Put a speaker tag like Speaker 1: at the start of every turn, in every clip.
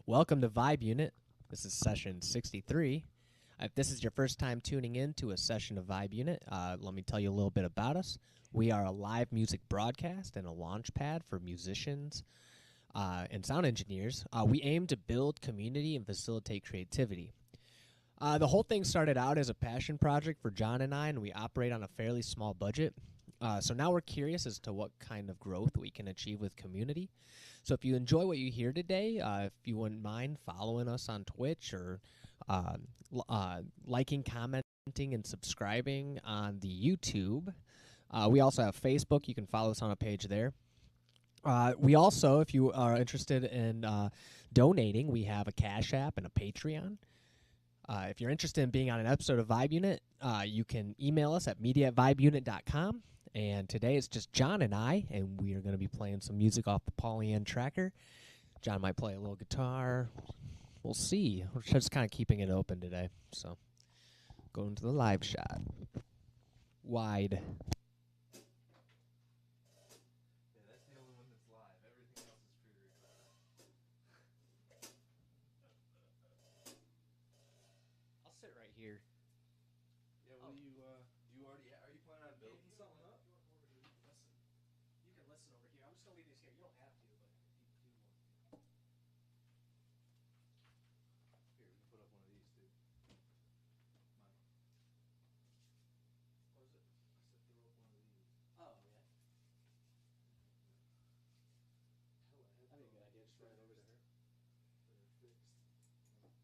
Speaker 1: Welcome to Vibe Unit. This is session 63. If this is your first time tuning in to a session of Vibe Unit, let me tell you a little bit about us. We are a live music broadcast and a launch pad for musicians and sound engineers. We aim to build community and facilitate creativity. The whole thing started out as a passion project for John and I, and we operate on a fairly small budget. So now we're curious as to what kind of growth we can achieve with community. So if you enjoy what you hear today, if you wouldn't mind following us on Twitch or liking, commenting, and subscribing on the YouTube. We also have Facebook. You can follow us on a page there. We also, if you are interested in donating, we have a Cash App and a Patreon. If you're interested in being on an episode of Vibe Unit, you can email us at media@vibeunit.com. And today it's just John and I, and we are going to be playing some music off the Poly-N tracker. John might play a little guitar. We'll see. We're just kind of keeping it open today. So, going to the live shot. Wide.
Speaker 2: Yeah, that's the only one that's live. Everything else is pre-recorded.
Speaker 1: I'll sit right here.
Speaker 2: Yeah, what do you already, are you planning on building something up?
Speaker 1: You can listen over here. I'm just going to leave these here. You don't have to, but if you do want to.
Speaker 2: Here, we can put up one of these, too.
Speaker 1: What is it?
Speaker 2: I said throw up one of these.
Speaker 1: Oh, yeah. That'd be a good idea. Just run it over to her.
Speaker 2: They're fixed.
Speaker 1: Nice.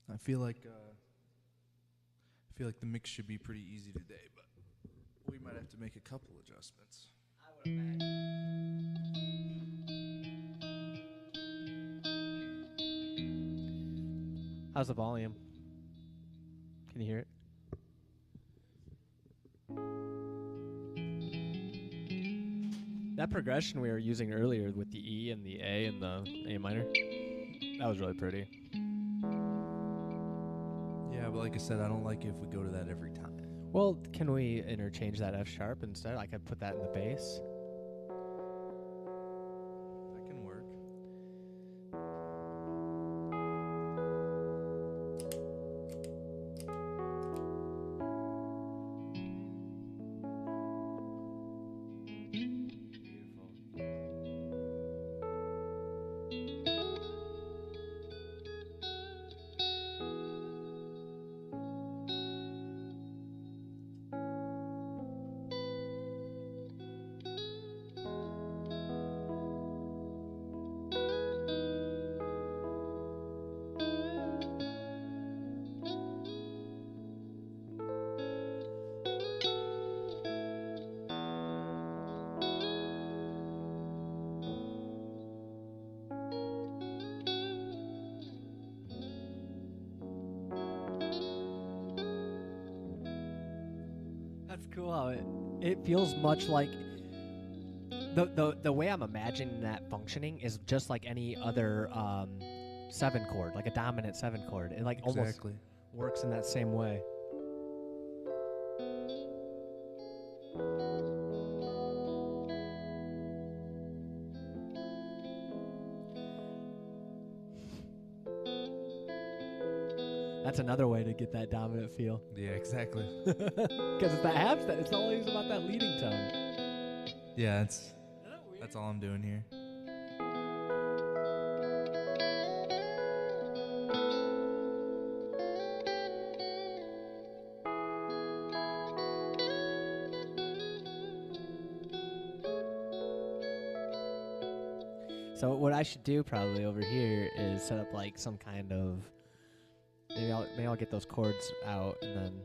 Speaker 2: I feel like the mix should be pretty easy today, but we might have to make a couple adjustments.
Speaker 1: I would imagine. How's the volume? Can you hear it? That progression we were using earlier with the E and the A and the A minor, that was really pretty.
Speaker 2: Yeah, but like I said, I don't like it if we go to that every time.
Speaker 1: Well, can we interchange that F sharp instead? I could put that in the bass.
Speaker 2: That can work. Beautiful.
Speaker 1: That's cool how it feels much like the way I'm imagining that functioning is just like any other 7 chord, like a dominant 7 chord. It like almost
Speaker 2: Exactly.
Speaker 1: works in that same way. That's another way to get that dominant feel.
Speaker 2: Yeah, exactly.
Speaker 1: Because it's that half step. It's always about that leading tone.
Speaker 2: Yeah, that's all I'm doing here.
Speaker 1: So what I should do probably over here is set up like some kind of maybe I'll get those chords out and then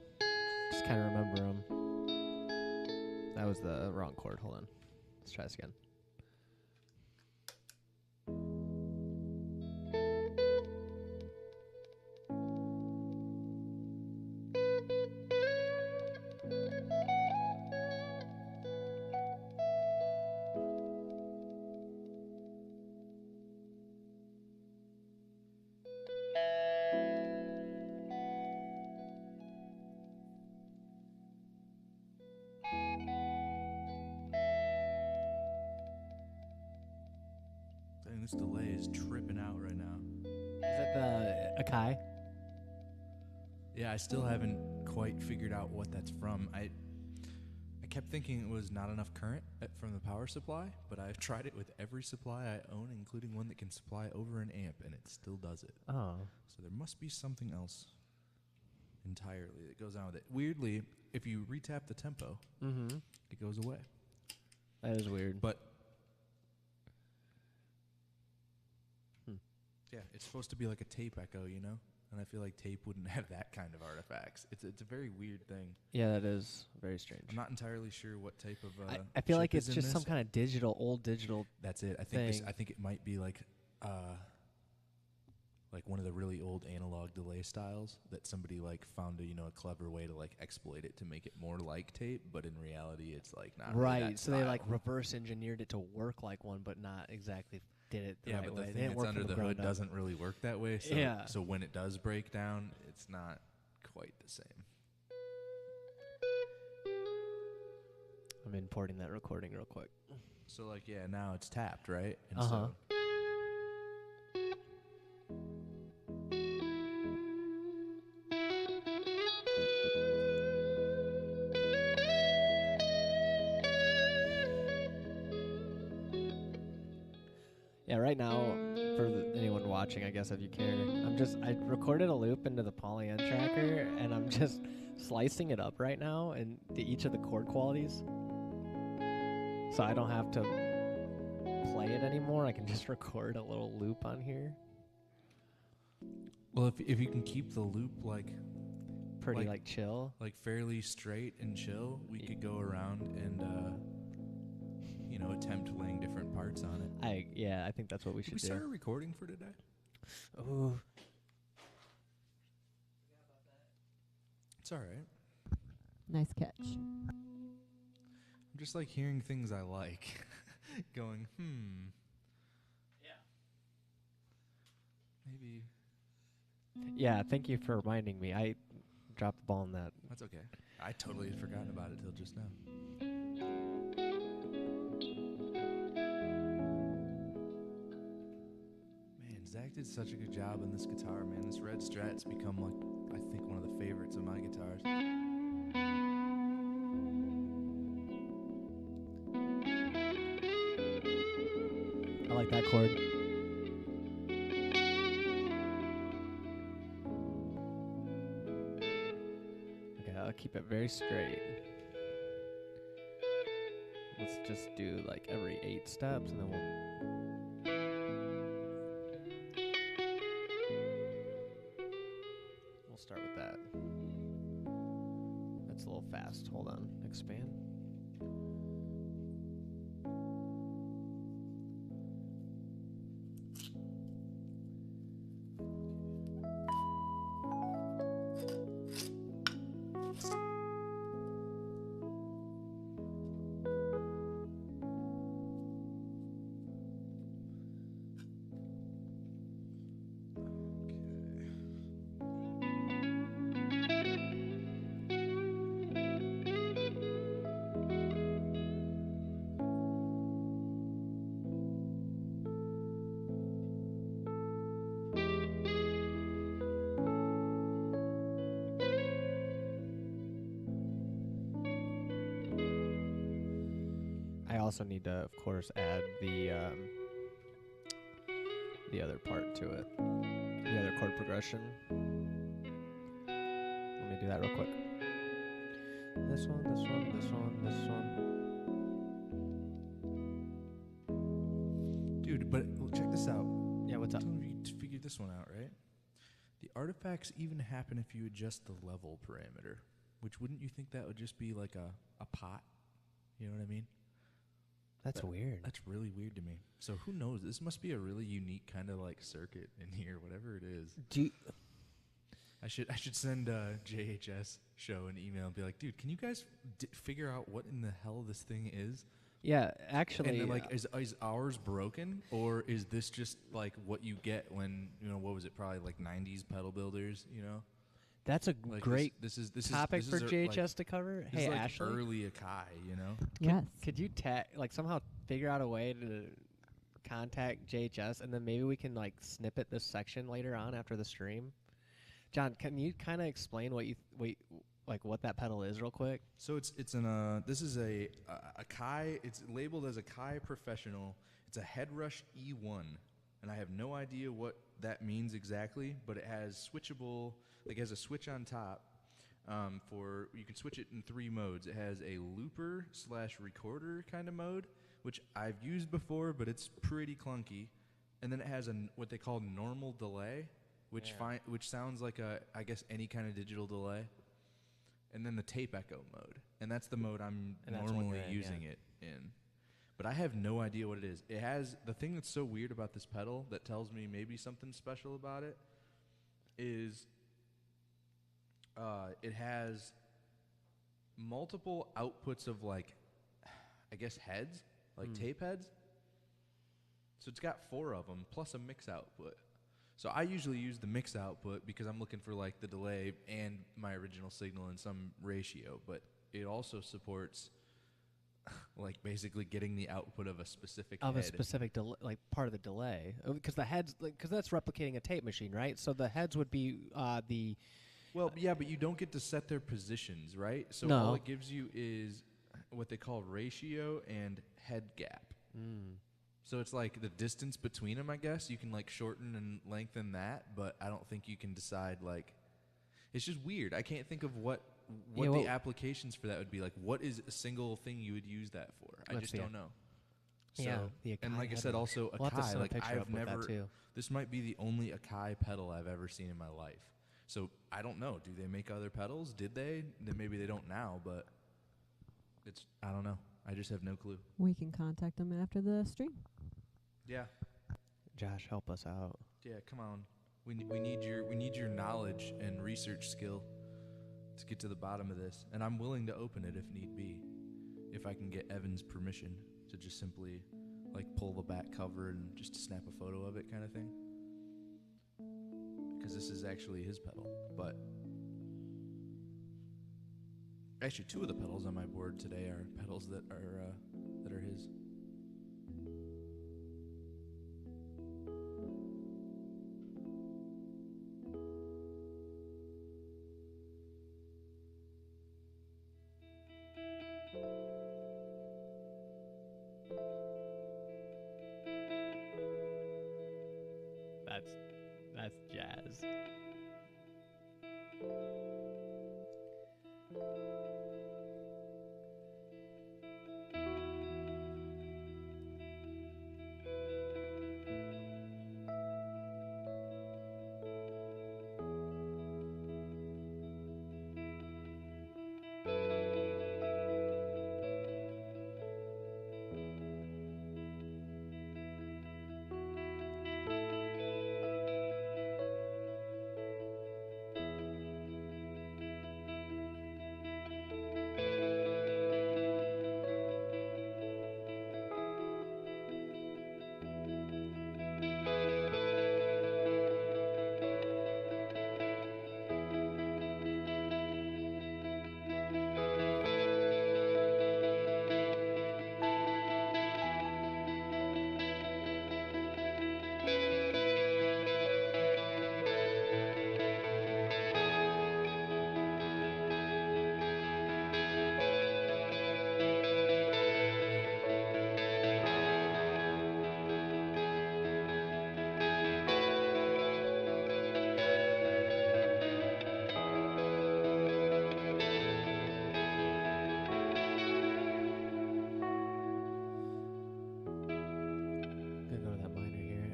Speaker 1: just kind of remember them. That was the wrong chord. Hold on. Let's try this again.
Speaker 2: Endurance Delay is tripping out right now.
Speaker 1: Is it the Akai?
Speaker 2: Yeah, I still haven't quite figured out what that's from. I kept thinking it was not enough current from the power supply, but I've tried it with every supply I own, including one that can supply over an amp, and it still does it.
Speaker 1: Oh.
Speaker 2: So there must be something else entirely that goes on with it. Weirdly, if you retap the tempo,
Speaker 1: Mm-hmm.
Speaker 2: it goes away.
Speaker 1: That is weird.
Speaker 2: But yeah, it's supposed to be like a tape echo, you know? And I feel like tape wouldn't have that kind of artifacts. It's a very weird thing.
Speaker 1: Yeah, that is very strange.
Speaker 2: I'm not entirely sure what type of.
Speaker 1: I feel
Speaker 2: chip
Speaker 1: like
Speaker 2: is
Speaker 1: it's
Speaker 2: in
Speaker 1: just some
Speaker 2: this.
Speaker 1: kind of old digital.
Speaker 2: That's it. I think
Speaker 1: thing.
Speaker 2: I think it might be like one of the really old analog delay styles that somebody like found a clever way to like exploit it to make it more like tape, but in reality it's like not really
Speaker 1: Right.
Speaker 2: that
Speaker 1: So they like
Speaker 2: style.
Speaker 1: reverse engineered it to work like one, but not exactly did it the
Speaker 2: Yeah,
Speaker 1: right
Speaker 2: but
Speaker 1: way.
Speaker 2: the
Speaker 1: They
Speaker 2: thing
Speaker 1: didn't
Speaker 2: that's
Speaker 1: work
Speaker 2: under
Speaker 1: from
Speaker 2: the
Speaker 1: ground
Speaker 2: hood
Speaker 1: up.
Speaker 2: doesn't really work that way. So
Speaker 1: Yeah.
Speaker 2: so when it does break down, it's not quite the same.
Speaker 1: I'm importing that recording real quick.
Speaker 2: So like yeah, now it's tapped, right? And
Speaker 1: Uh-huh.
Speaker 2: so
Speaker 1: Yeah, right now, for anyone watching, I guess if you care, I recorded a loop into the Poly N tracker, and I'm just slicing it up right now into each of the chord qualities. So I don't have to play it anymore. I can just record a little loop on here.
Speaker 2: well, if you can keep the loop like
Speaker 1: Pretty
Speaker 2: Like-
Speaker 1: chill.
Speaker 2: fairly straight and chill, we could go around and attempt laying different parts on it.
Speaker 1: I think that's what we
Speaker 2: Did
Speaker 1: should
Speaker 2: we start
Speaker 1: do.
Speaker 2: a recording for today?
Speaker 1: Ooh.
Speaker 2: It's all right.
Speaker 3: Nice catch.
Speaker 2: I'm just like hearing things I like, going,
Speaker 1: Yeah.
Speaker 2: maybe
Speaker 1: Yeah, thank you for reminding me. I dropped the ball on that.
Speaker 2: that's okay. I totally had forgotten about it till just now. Man, Zach did such a good job on this guitar, man. This red Strat's become like, I think, one of the favorites of my guitars.
Speaker 1: I like that chord. Okay, I'll keep it very straight. Let's just do like every 8 steps, and then we'll start with that. That's a little fast. Hold on. Expand. I also need to, of course, add the other part to it, the other chord progression. Let me do that real quick. This one, this one, this one, this one.
Speaker 2: Dude, but check this out.
Speaker 1: Yeah, what's up?
Speaker 2: Tell me if you figured this one out, right? The artifacts even happen if you adjust the level parameter, which wouldn't you think that would just be like a pot? You know what I mean?
Speaker 1: That's weird.
Speaker 2: That's really weird to me. So who knows? This must be a really unique kind of like circuit in here, whatever it is.
Speaker 1: Do you,
Speaker 2: I should send JHS show an email and be like, dude, can you guys figure out what in the hell this thing is?
Speaker 1: yeah, actually,
Speaker 2: And then, like, is ours broken, or is this just like what you get when what was it? Probably like '90s pedal builders,
Speaker 1: that's a
Speaker 2: Like
Speaker 1: great
Speaker 2: this is
Speaker 1: topic
Speaker 2: this
Speaker 1: for
Speaker 2: is
Speaker 1: JHS
Speaker 2: like,
Speaker 1: to cover.
Speaker 2: this
Speaker 1: Hey,
Speaker 2: is like
Speaker 1: Ashley,
Speaker 2: early Akai,
Speaker 3: Yes.
Speaker 1: could you somehow figure out a way to contact JHS, and then maybe we can like snippet this section later on after the stream. John, can you kind of explain what that pedal is real quick?
Speaker 2: So it's this is a Kai. It's labeled as a Kai Professional. It's a Headrush E1, and I have no idea what that means exactly, but it has switchable, like it has a switch on top. For you can switch it in 3 modes. It has a looper / recorder kind of mode, which I've used before, but it's pretty clunky. And then it has what they call normal delay, which sounds like I guess any kind of digital delay. And then the tape echo mode, and that's the mode I'm normally using it in. But I have no idea what it is. It has the thing that's so weird about this pedal that tells me maybe something special about it is it has multiple outputs of like, I guess heads, like tape heads. So it's got 4 of them plus a mix output. So I usually use the mix output because I'm looking for like the delay and my original signal in some ratio, but it also supports like basically getting the output of a specific head.
Speaker 1: A specific like part of the delay, because the heads, because that's replicating a tape machine, right? So the heads would be the.
Speaker 2: Well, yeah, but you don't get to set their positions, right? So
Speaker 1: No.
Speaker 2: all it gives you is what they call ratio and head gap. So it's like the distance between them, I guess. You can like shorten and lengthen that, but I don't think you can decide like. It's just weird. I can't think of what the applications for that would be. Like, what is a single thing you would use that for? I just don't know. So,
Speaker 1: the Akai
Speaker 2: and like I said,
Speaker 1: head.
Speaker 2: also
Speaker 1: We'll have to
Speaker 2: Akai.
Speaker 1: send a
Speaker 2: Like
Speaker 1: picture
Speaker 2: I've
Speaker 1: up with that
Speaker 2: never.
Speaker 1: too.
Speaker 2: This might be the only Akai pedal I've ever seen in my life. So I don't know. Do they make other pedals? Did they? Then maybe they don't now. But I don't know. I just have no clue.
Speaker 3: We can contact them after the stream.
Speaker 2: Yeah.
Speaker 1: Josh, help us out.
Speaker 2: Yeah. Come on. We need your knowledge and research skill to get to the bottom of this. And I'm willing to open it if need be, if I can get Evan's permission to just simply like pull the back cover and just snap a photo of it, kind of thing. Because this is actually his pedal, but actually 2 of the pedals on my board today are pedals that are his.
Speaker 1: That's jazz.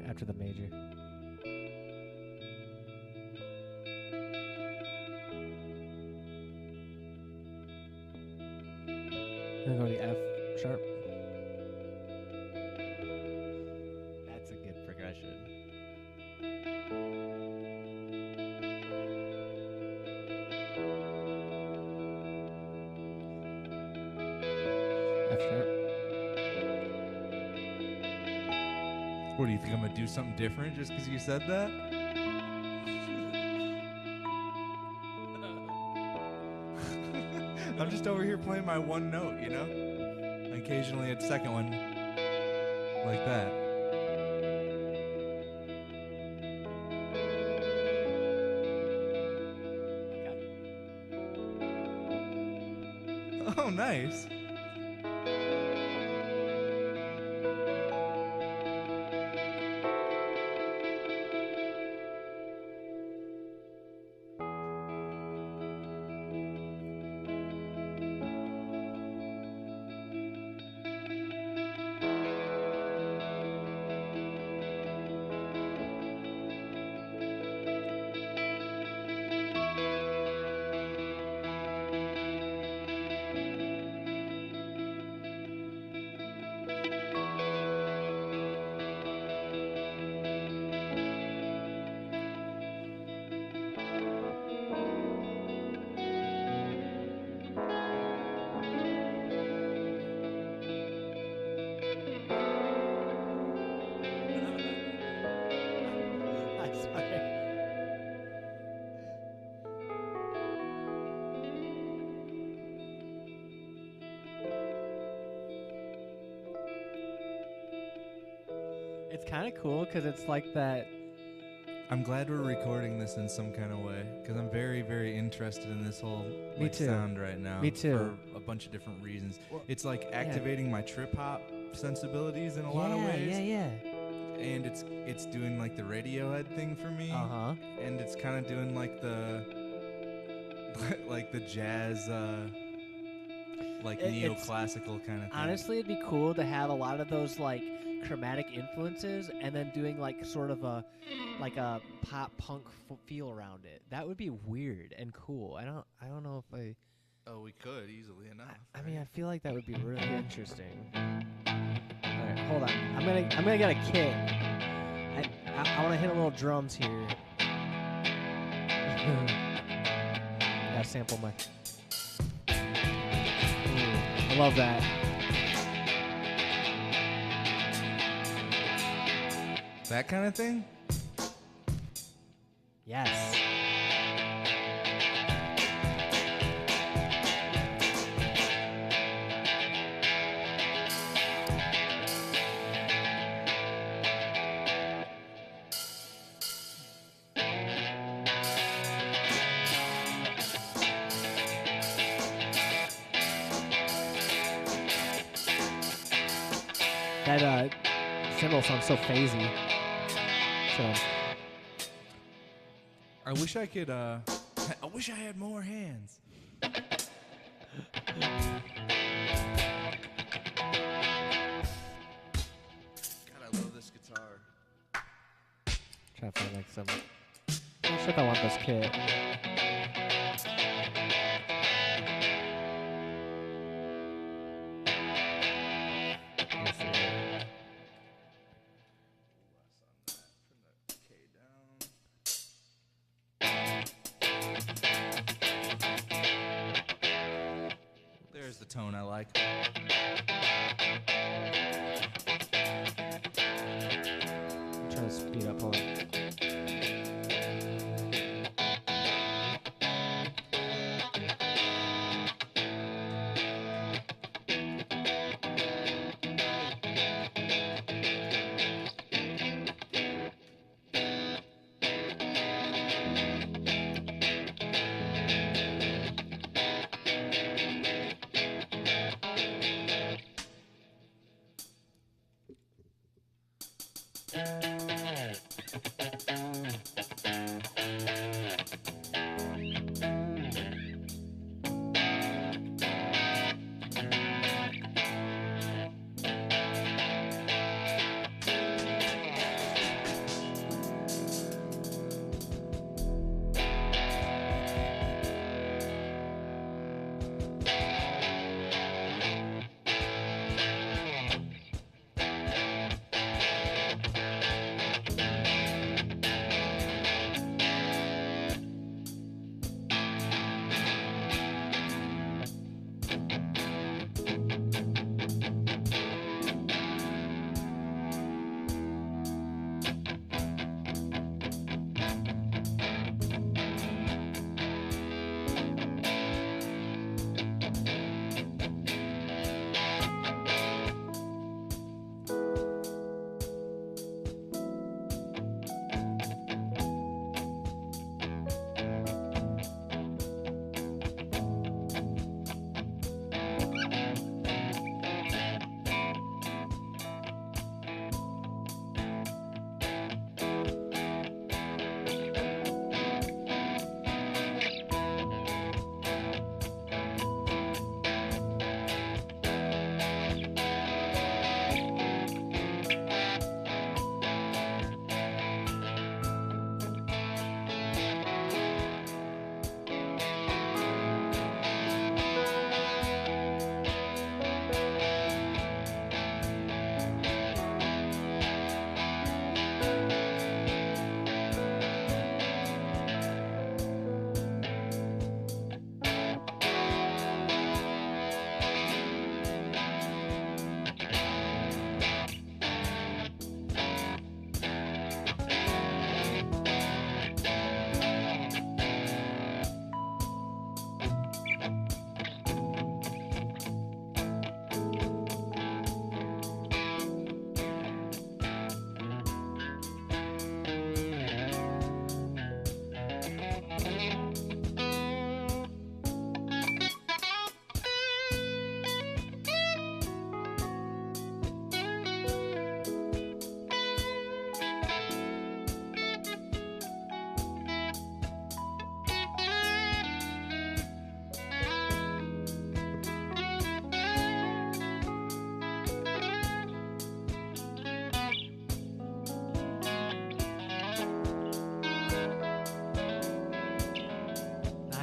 Speaker 1: After the major. I'm gonna go to the F sharp. That's a good progression. F sharp.
Speaker 2: What do you think? I'm gonna do something different just because you said that? I'm just over here playing my one note, you know? And occasionally a second one like that. Oh, nice.
Speaker 1: I'm sorry. It's kind of cool because it's like that.
Speaker 2: I'm glad we're recording this in some kind of way because I'm very, very interested in this whole
Speaker 1: Me too.
Speaker 2: sound right now.
Speaker 1: Me too.
Speaker 2: For a bunch of different reasons.
Speaker 1: Well,
Speaker 2: It's like activating my trip hop sensibilities in a lot of ways.
Speaker 1: Yeah.
Speaker 2: And it's doing like the Radiohead thing for me.
Speaker 1: Uh-huh.
Speaker 2: And it's kind of doing like the like the jazz like
Speaker 1: It's-
Speaker 2: neoclassical kind of thing.
Speaker 1: Honestly, it'd be cool to have a lot of those like chromatic influences and then doing like sort of a pop punk feel around it. That would be weird and cool. I don't know if I
Speaker 2: Oh, we could easily enough.
Speaker 1: I mean, I feel like that would be really interesting. All right, hold on. I'm gonna get a kit. I want to hit a little drums here. Gotta sample my. Ooh, I love that.
Speaker 2: That kind of thing?
Speaker 1: Yes. That cymbal sounds so phasey. So
Speaker 2: I wish I could I wish I had more hands. God, I love this guitar.
Speaker 1: trying to find like some. I'm not sure if I want this kit. Let's see.
Speaker 2: There's the tone I like.
Speaker 1: I'm trying to speed up. Hold on.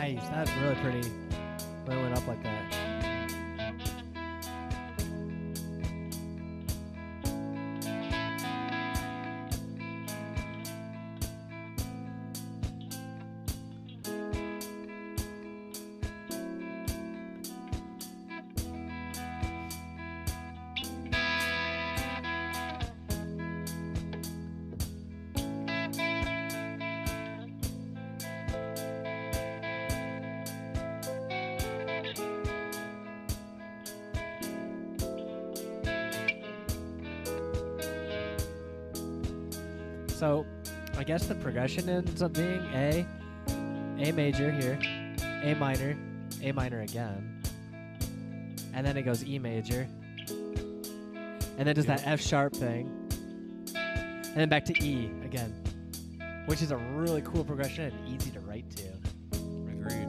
Speaker 1: Nice. That's really pretty. When it went up like that. So, I guess the progression ends up being A major here, A minor again, and then it goes E major, and then does that F sharp thing, and then back to E again, which is a really cool progression and easy to write to.
Speaker 2: Agreed.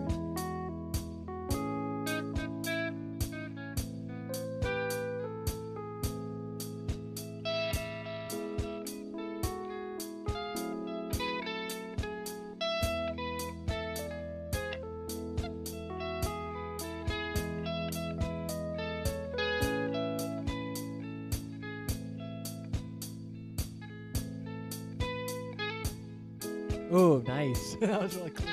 Speaker 1: Ooh, nice. That was really clean.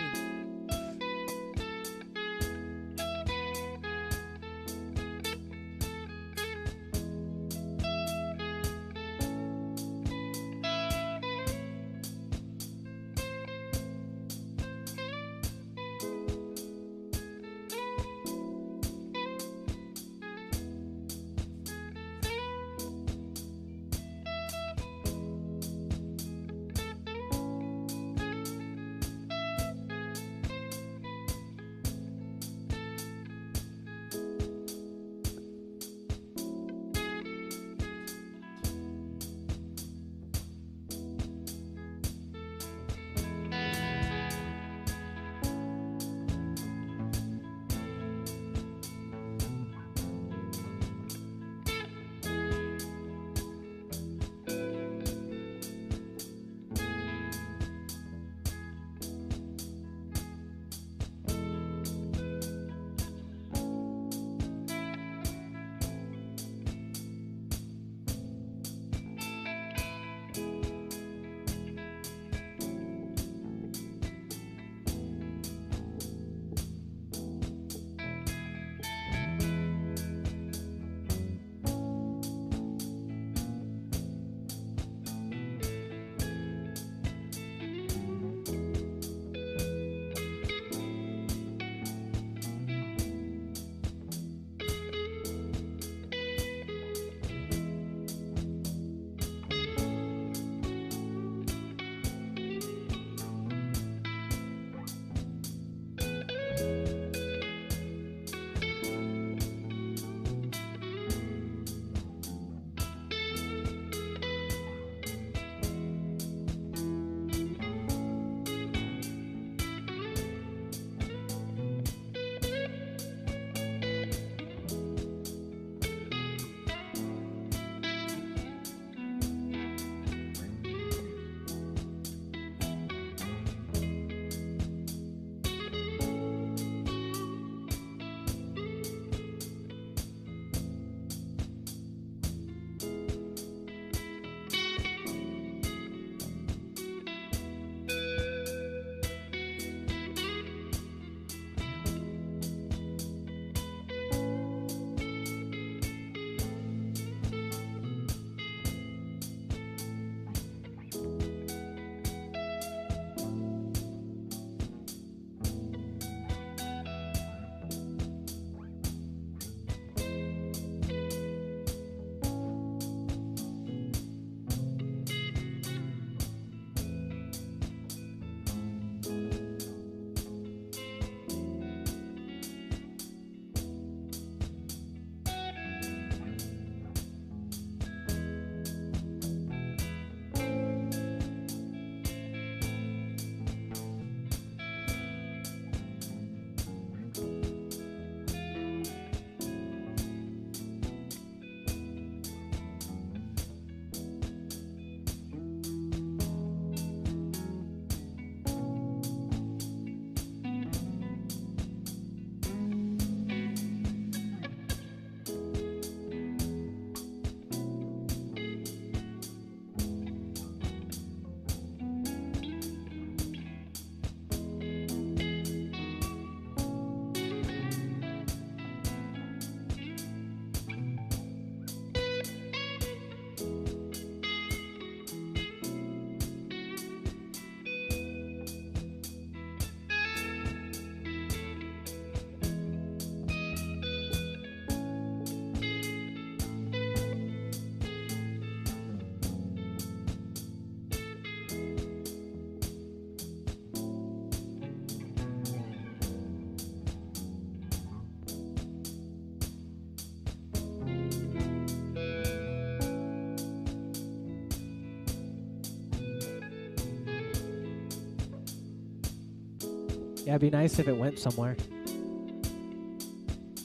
Speaker 1: Yeah, it'd be nice if it went somewhere.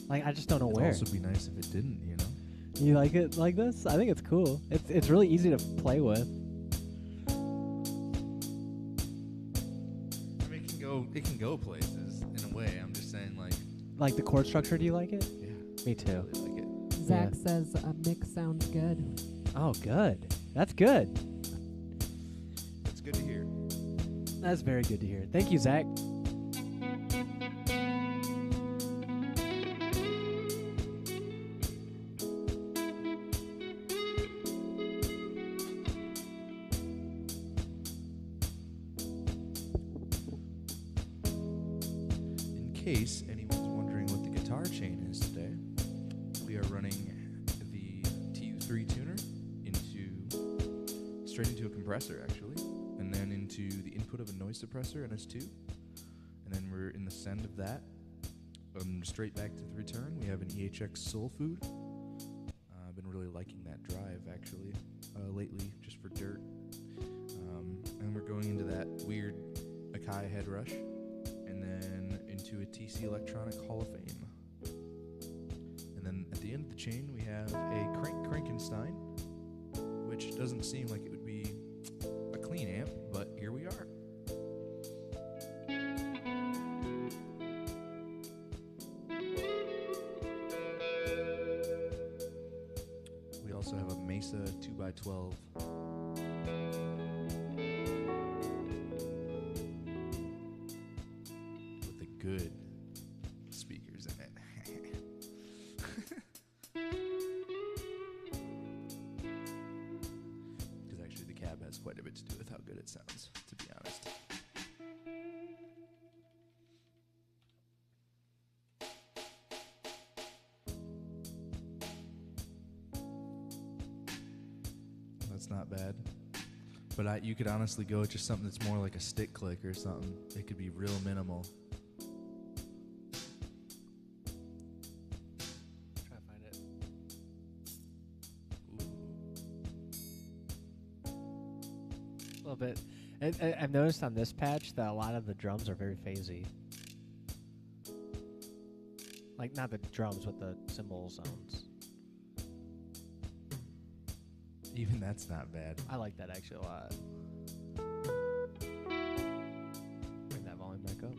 Speaker 1: Like, I just don't know
Speaker 2: It'd
Speaker 1: where.
Speaker 2: also be nice if it didn't, you know?
Speaker 1: You like it like this? I think it's cool. It's really easy to play with.
Speaker 2: I mean, it can go places in a way. I'm just saying, like,
Speaker 1: Like the chord structure, do you like it?
Speaker 2: yeah.
Speaker 1: Me too.
Speaker 2: I really like it.
Speaker 3: Zach
Speaker 1: Yeah.
Speaker 3: says a mix sounds good.
Speaker 1: Oh, good. That's good.
Speaker 2: It's good to hear.
Speaker 1: That's very good to hear. Thank you, Zach.
Speaker 2: In case anyone's wondering what the guitar chain is today, we are running the TU3 tuner straight into a compressor, actually, and then into the input of a noise suppressor, NS2, and then we're in the send of that, straight back to the return. We have an EHX Soul Food. I've been really liking that drive, actually, lately, just for dirt. And we're going into that weird Akai head rush, and then into a TC Electronic Hall of Fame. And then at the end of the chain, we have a Krankenstein, which doesn't seem like it would be a clean amp, but here we are. We also have a Mesa 2x12. With the good speakers in it. Because actually the cab has quite a bit to do with how good it sounds, to be honest. That's not bad. But you could honestly go with just something that's more like a stick click or something. It could be real minimal.
Speaker 1: Try to find it. A little bit. I've noticed on this patch that a lot of the drums are very phasey. Like, not the drums, but the cymbal sounds.
Speaker 2: Even that's not bad.
Speaker 1: I like that actually a lot. Bring that volume back up.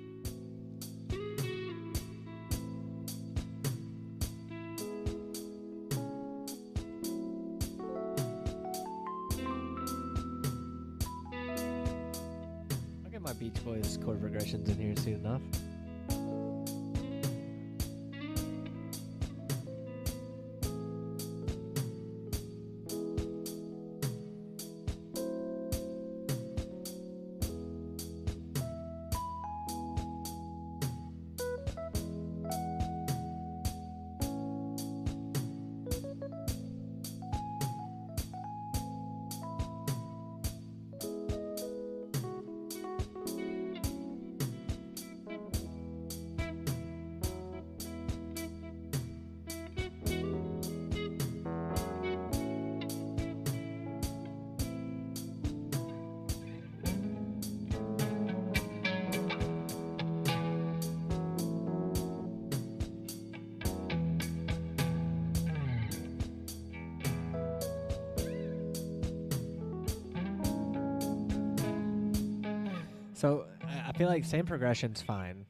Speaker 1: I'll get my Beach Boys chord progressions in here soon enough. So I feel like same progression's fine,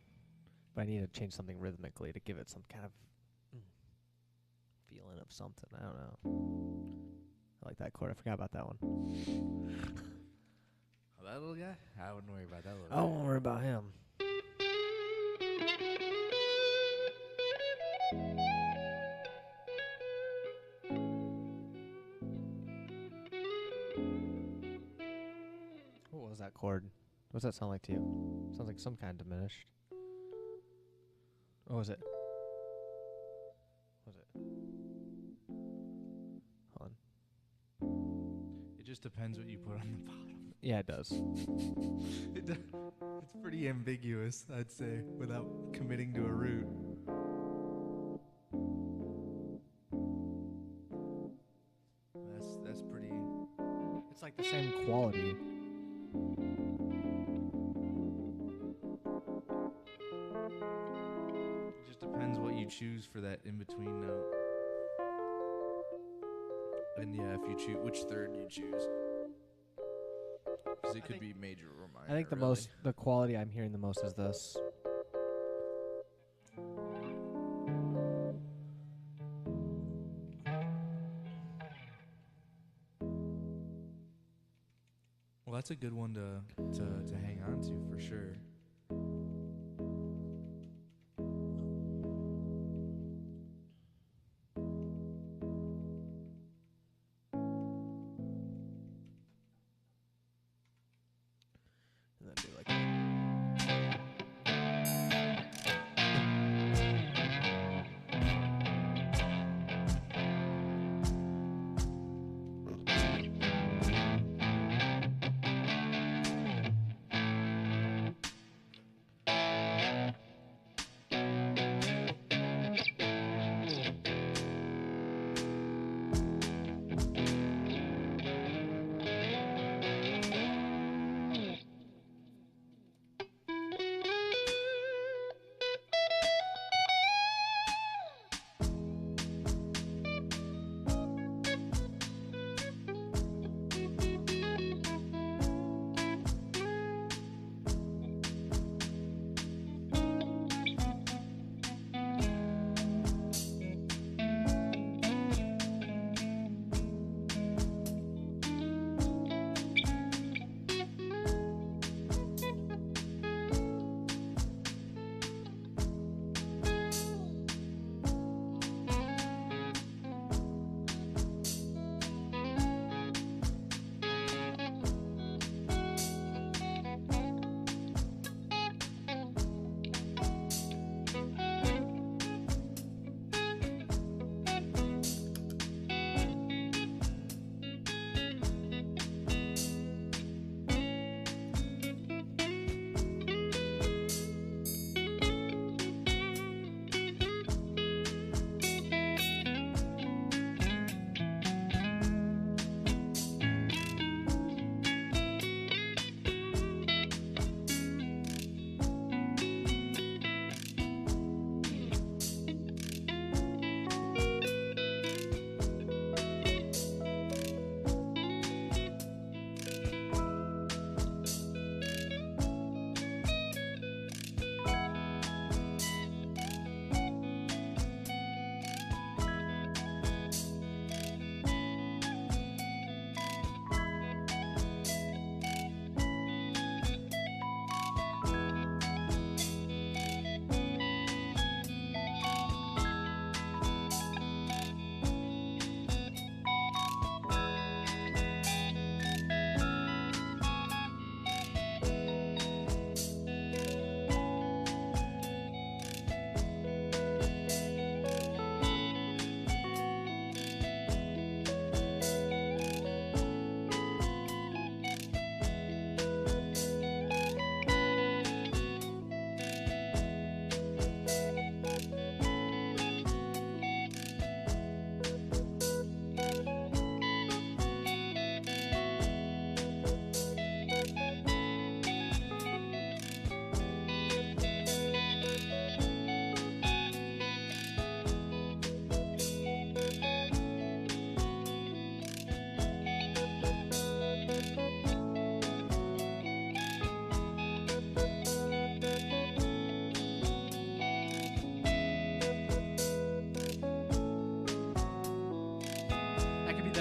Speaker 1: but I need to change something rhythmically to give it some kind of feeling of something. I don't know. I like that chord. I forgot about that one.
Speaker 2: Oh, that little guy? I wouldn't worry about that little
Speaker 1: I
Speaker 2: guy.
Speaker 1: won't worry about him. What was that chord? What does that sound like to you? Sounds like some kind of diminished. What was it? What was it? Hold on.
Speaker 2: It just depends what you put on the bottom.
Speaker 1: Yeah, it does.
Speaker 2: It's pretty ambiguous, I'd say, without committing to a route. That's pretty.
Speaker 1: It's like the same quality.
Speaker 2: choose for that in-between note. And yeah, if you choose, which third you choose. Because it could be major or minor.
Speaker 1: I think the quality I'm hearing the most is this.
Speaker 2: Well, that's a good one to hang on to for sure.
Speaker 1: And then do like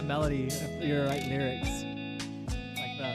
Speaker 1: melody if you write lyrics like that.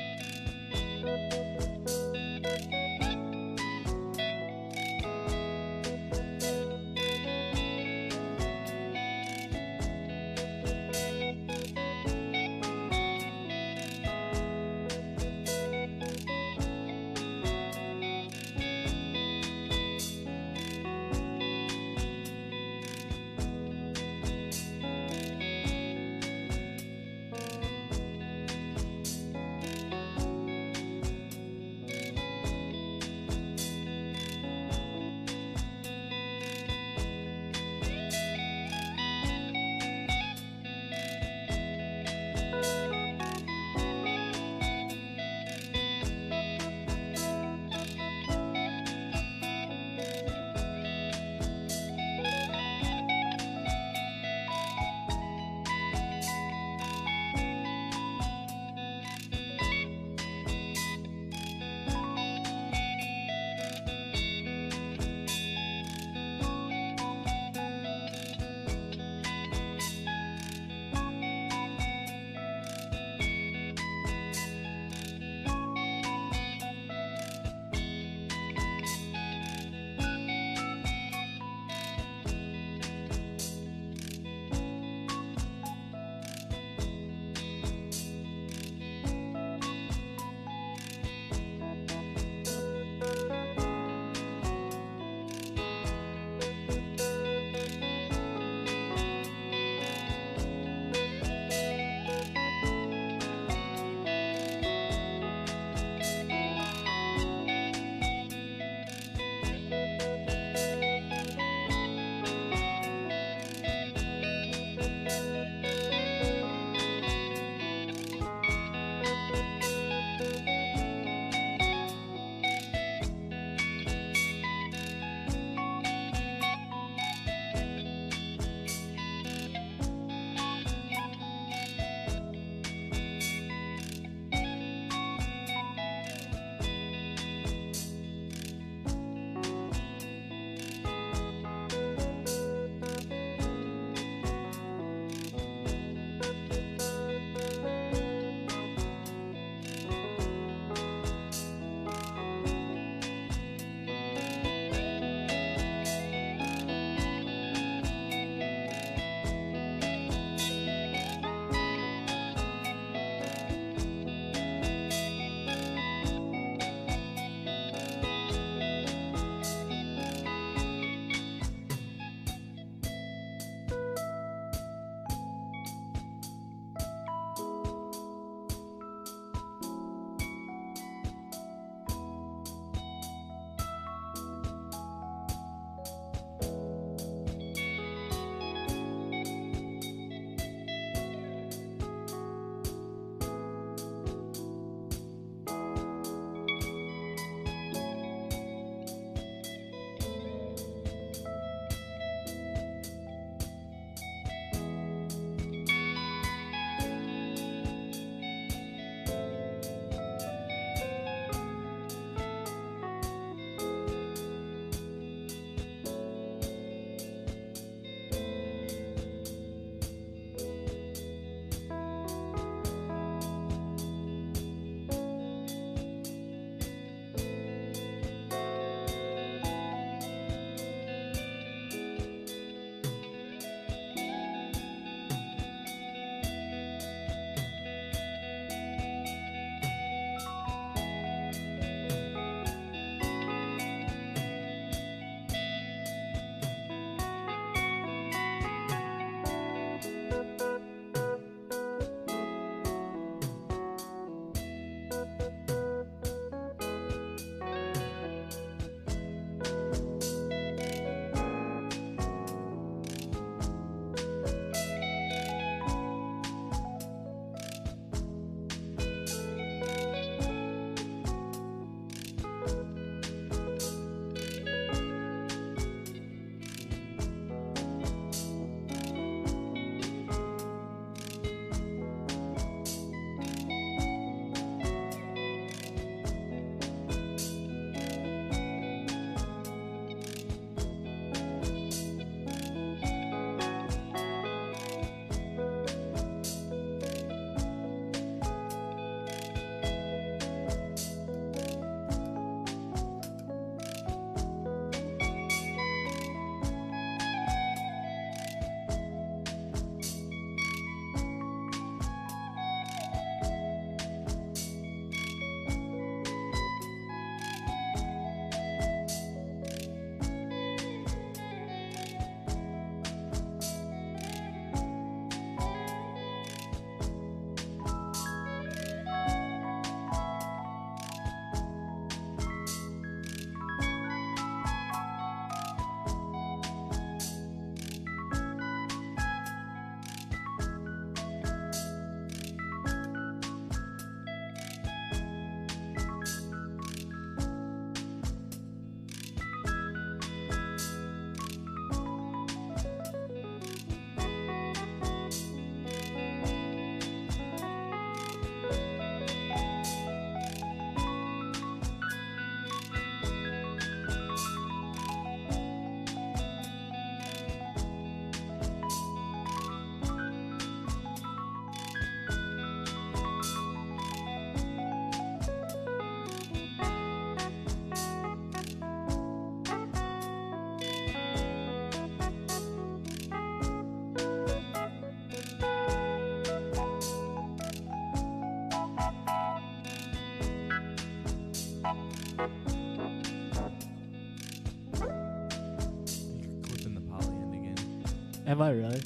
Speaker 1: Am I really?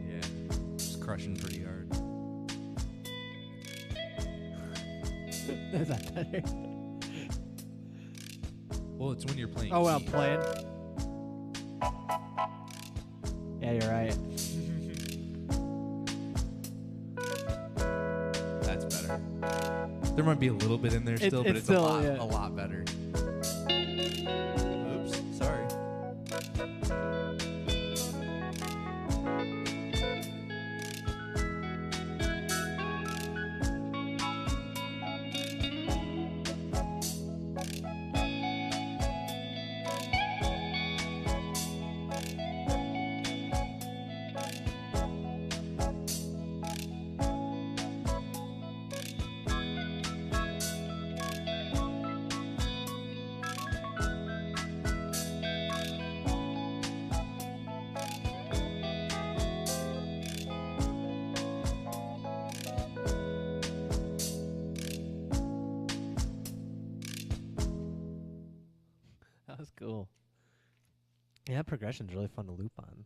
Speaker 2: Yeah. Just crushing pretty hard.
Speaker 1: Is that better?
Speaker 2: Well, it's when you're playing.
Speaker 1: Oh, when I'm
Speaker 2: keys.
Speaker 1: playing? Yeah, you're right.
Speaker 2: That's better. There might be a little bit in there still, but
Speaker 1: it's
Speaker 2: it's
Speaker 1: still,
Speaker 2: a lot better. Oops, sorry.
Speaker 1: That was cool. Yeah, that progression's really fun to loop on.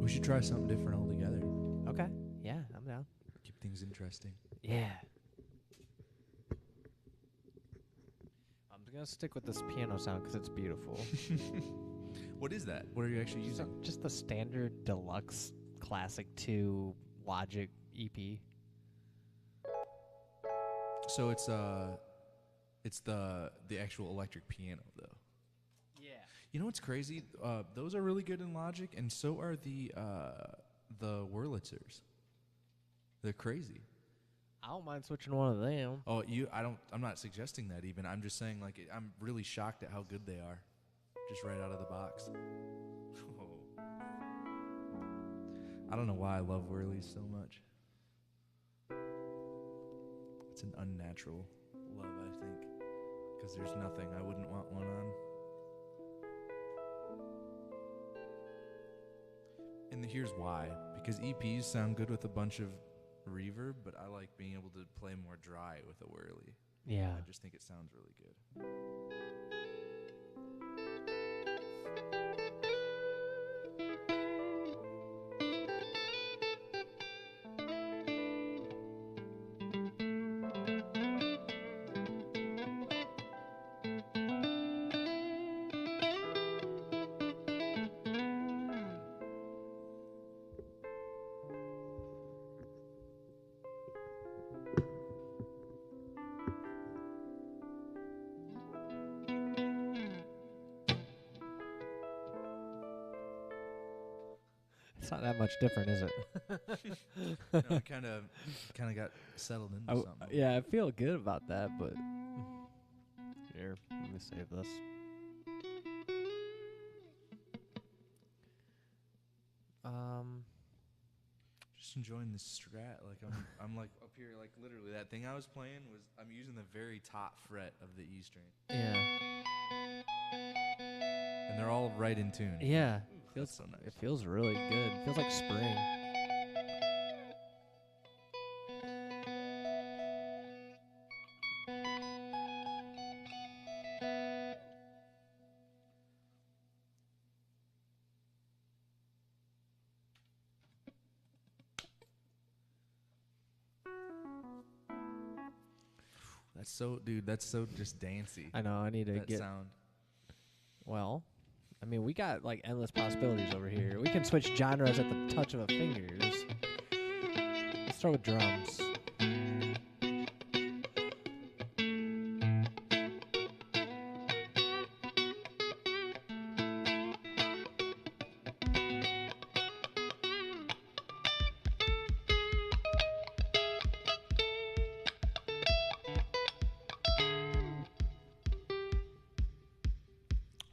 Speaker 2: We should try something different altogether.
Speaker 1: Okay. Yeah, I'm down.
Speaker 2: Keep things interesting.
Speaker 1: Yeah. I'm gonna stick with this piano sound because it's beautiful.
Speaker 2: What is that? What are you actually using?
Speaker 1: Just the standard deluxe classic 2 Logic E EP.
Speaker 2: So it's the actual electric piano though.
Speaker 1: Yeah.
Speaker 2: You know what's crazy? Those are really good in Logic, and so are the Wurlitzers. They're crazy.
Speaker 1: I don't mind switching one of them.
Speaker 2: Oh, I'm not suggesting that even. I'm just saying, like, I'm really shocked at how good they are, just right out of the box. I don't know why I love Whirlies so much. It's an unnatural love, I think, because there's nothing I wouldn't want one on. And here's why. Because EPs sound good with a bunch of reverb, but I like being able to play more dry with a whirly.
Speaker 1: Yeah.
Speaker 2: I just think it sounds really good.
Speaker 1: It's not that much different, is it?
Speaker 2: No, I kind of got settled into something.
Speaker 1: Yeah, I feel good about that, but here, let me save this.
Speaker 2: Just enjoying the strat. Like I'm like up here, like literally that thing I was playing was I'm using the very top fret of the E string,
Speaker 1: Yeah.
Speaker 2: and they're all right in tune.
Speaker 1: Yeah.
Speaker 2: That's so nice.
Speaker 1: It feels really good. It feels like spring.
Speaker 2: That's so just dancey.
Speaker 1: I know, I need to
Speaker 2: That
Speaker 1: get...
Speaker 2: sound.
Speaker 1: Well, I mean, we got, like, endless possibilities over here. We can switch genres at the touch of a fingers. Let's start with drums.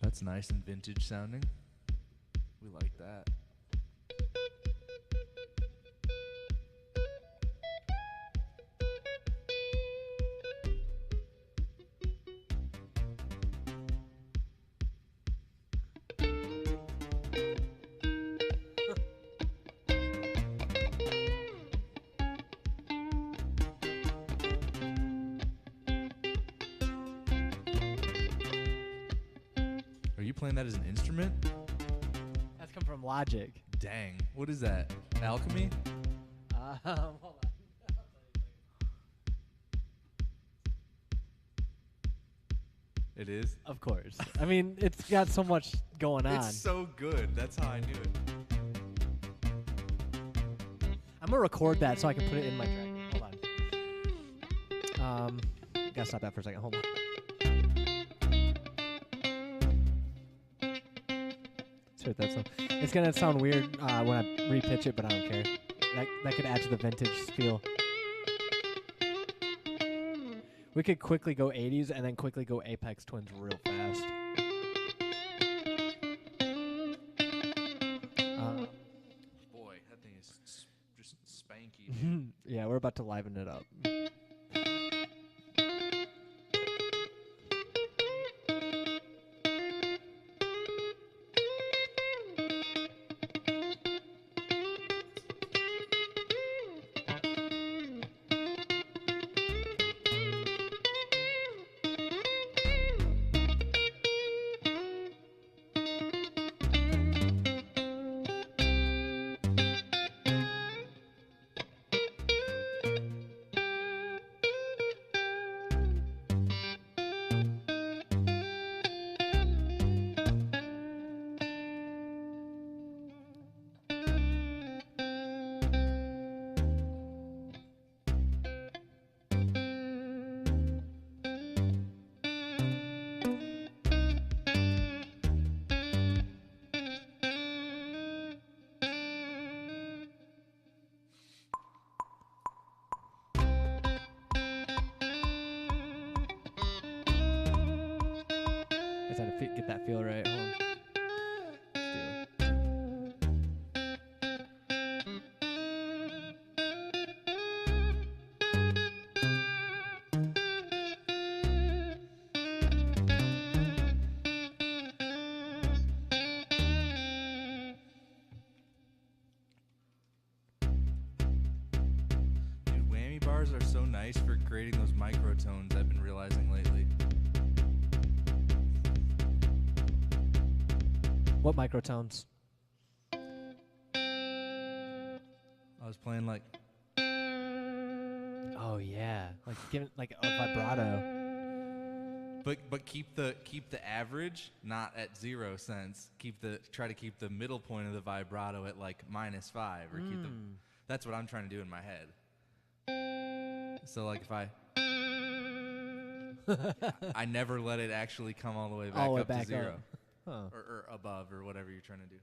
Speaker 2: That's nice and vintage sounding. We like that. playing that as an instrument?
Speaker 1: That's come from Logic.
Speaker 2: Dang. What is that? Alchemy?
Speaker 1: Hold on.
Speaker 2: It is?
Speaker 1: Of course. I mean, it's got so much going on.
Speaker 2: It's so good. That's how I knew it.
Speaker 1: I'm gonna record that so I can put it in my track. Hold on. Gotta stop that for a second. Hold on. Let's hear that sound. It's gonna sound weird when I repitch it, but I don't care. That could add to the vintage feel. We could quickly go 80s and then quickly go Apex Twins real fast.
Speaker 2: Boy, that thing is just spanky. Dude.
Speaker 1: Yeah, we're about to liven it up. Get that feel right. Hold on. Let's do
Speaker 2: Dude, whammy bars are so nice for creating those microtones I've been realizing lately.
Speaker 1: What microtones?
Speaker 2: I was playing like,
Speaker 1: Oh yeah, like giving like a vibrato.
Speaker 2: but keep the average not at 0 cents. Try to keep the middle point of the vibrato at like -5 or keep the. That's what I'm trying to do in my head. So like if I never let it actually come all the way back
Speaker 1: All the way
Speaker 2: up
Speaker 1: back
Speaker 2: to 0.
Speaker 1: up. Huh.
Speaker 2: Or above or whatever you're trying to do.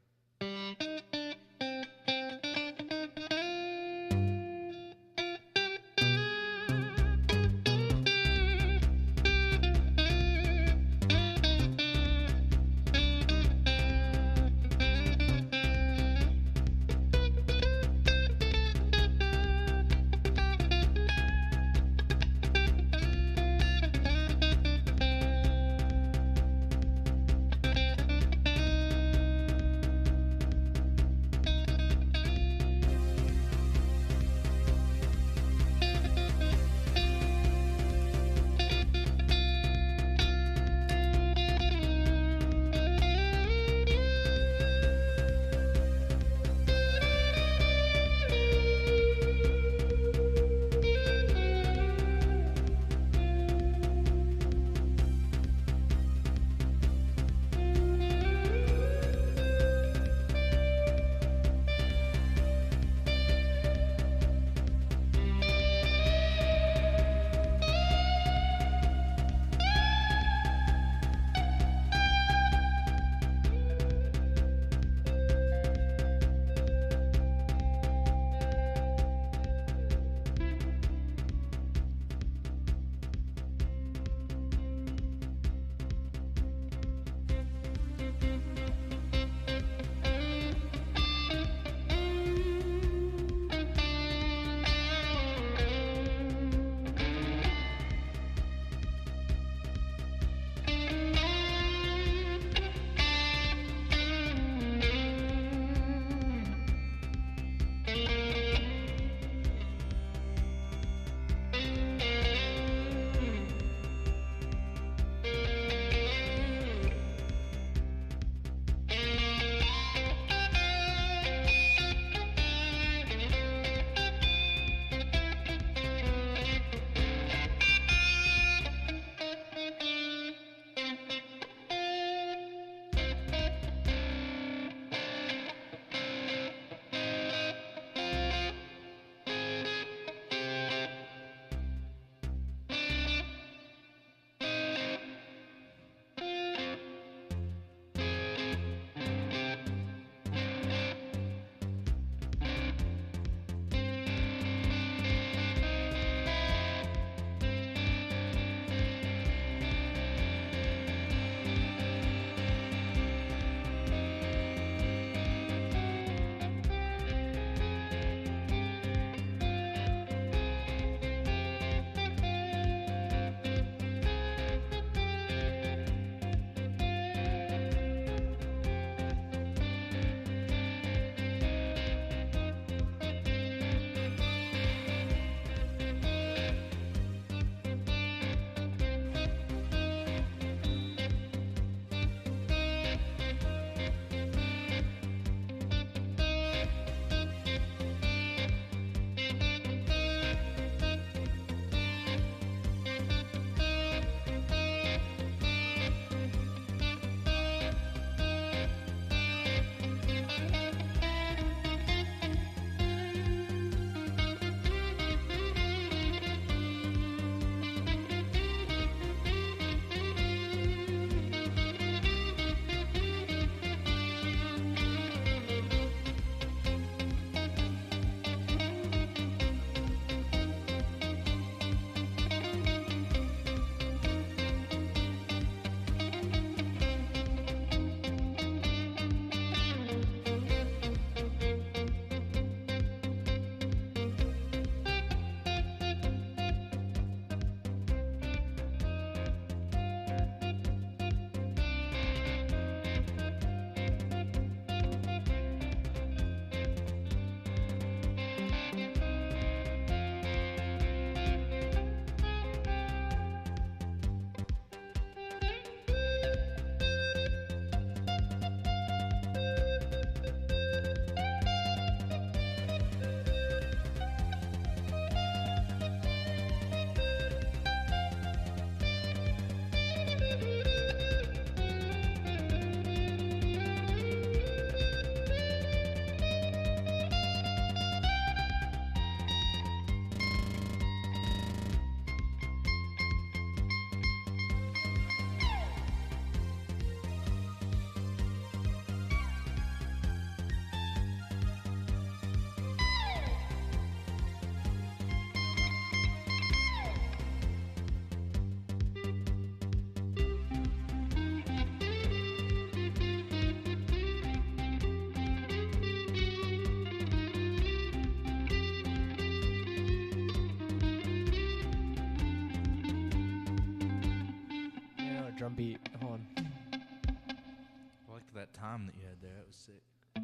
Speaker 1: on beat. Hold on.
Speaker 2: I like that tom that you had there. That was sick.
Speaker 1: I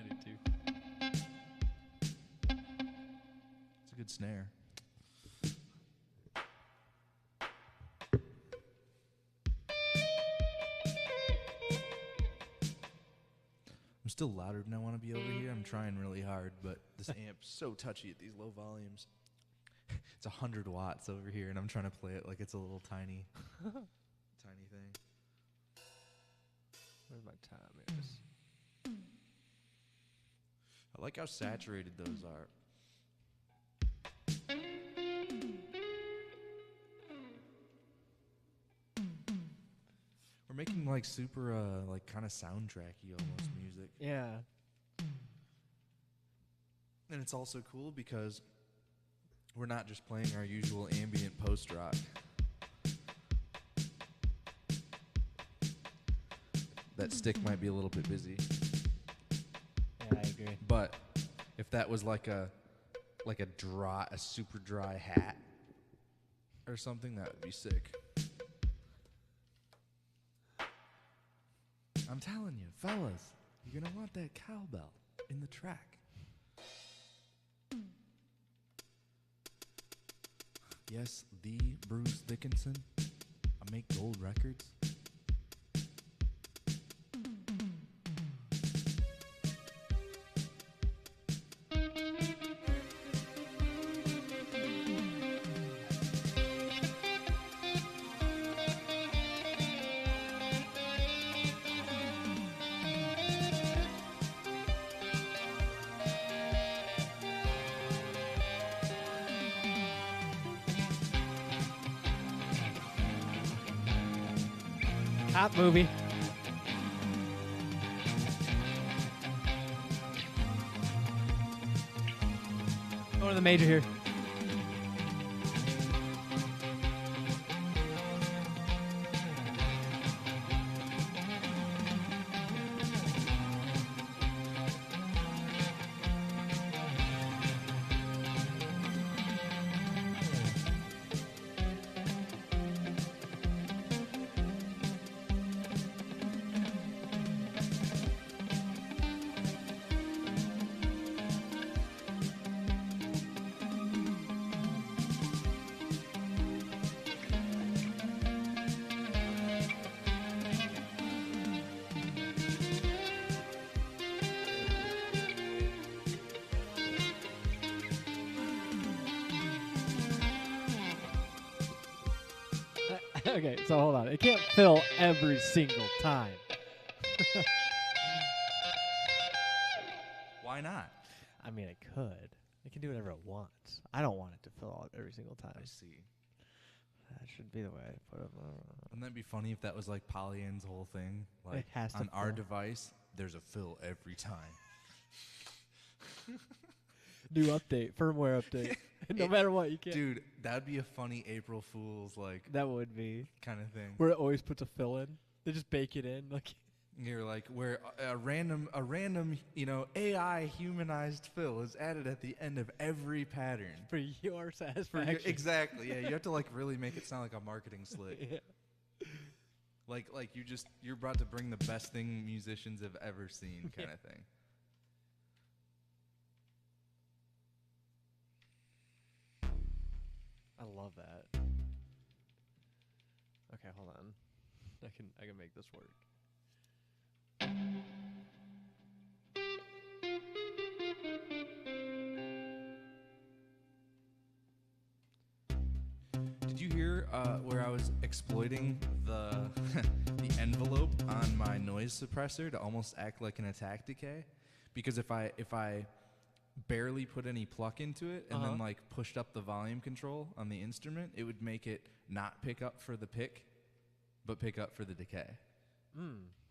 Speaker 1: do too.
Speaker 2: It's a good snare. I'm still louder than I want to be over here. I'm trying really hard, but this amp's so touchy at these low volumes. It's 100 watts over here, and I'm trying to play it like it's a little tiny, tiny thing.
Speaker 1: Where's my timers?
Speaker 2: I like how saturated those are. We're making like super, like kind of soundtracky almost music.
Speaker 1: Yeah.
Speaker 2: And it's also cool because we're not just playing our usual ambient post-rock. That stick might be a little bit busy.
Speaker 1: Yeah, I agree.
Speaker 2: But if that was like a super dry hat or something, that would be sick. I'm telling you, fellas, you're gonna want that cowbell in the track. Yes, the Bruce Dickinson. I make gold records.
Speaker 1: Cop movie. Going to the major here. Okay, so hold on. It can't fill every single time.
Speaker 2: Why not?
Speaker 1: I mean, it could. It can do whatever it wants. I don't want it to fill out every single time.
Speaker 2: I see.
Speaker 1: That should be the way I put it.
Speaker 2: Wouldn't that be funny if that was like Polyann's whole thing? Like
Speaker 1: has to
Speaker 2: on our
Speaker 1: fill.
Speaker 2: device, there's a fill every time.
Speaker 1: New update, firmware update. No matter what, you can't.
Speaker 2: Dude, that'd be a funny April Fool's like
Speaker 1: That would be.
Speaker 2: kind of thing.
Speaker 1: Where it always puts a fill in. They just bake it in. Like
Speaker 2: You're like where a random AI humanized fill is added at the end of every pattern.
Speaker 1: for your
Speaker 2: For your-
Speaker 1: satisfaction.
Speaker 2: exactly. Yeah, you have to like really make it sound like a marketing slick.
Speaker 1: Yeah.
Speaker 2: Like you're about to bring the best thing musicians have ever seen kind of thing.
Speaker 1: I love that. Okay, hold on. I can make this work.
Speaker 2: Did you hear where I was exploiting the the envelope on my noise suppressor to almost act like an attack decay? Because if I barely put any pluck into it and then like pushed up the volume control on the instrument, it would make it not pick up for the pick, but pick up for the decay.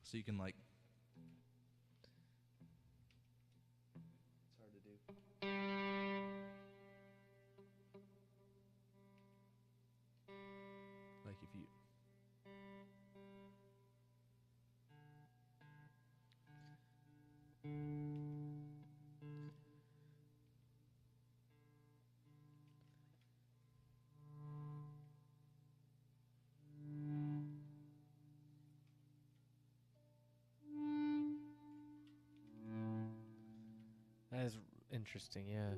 Speaker 2: So you can like. It's hard to do. Like if you.
Speaker 1: Interesting, yeah.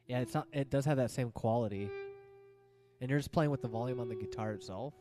Speaker 1: Yeah, it's not. It does have that same quality. And you're just playing with the volume on the guitar itself.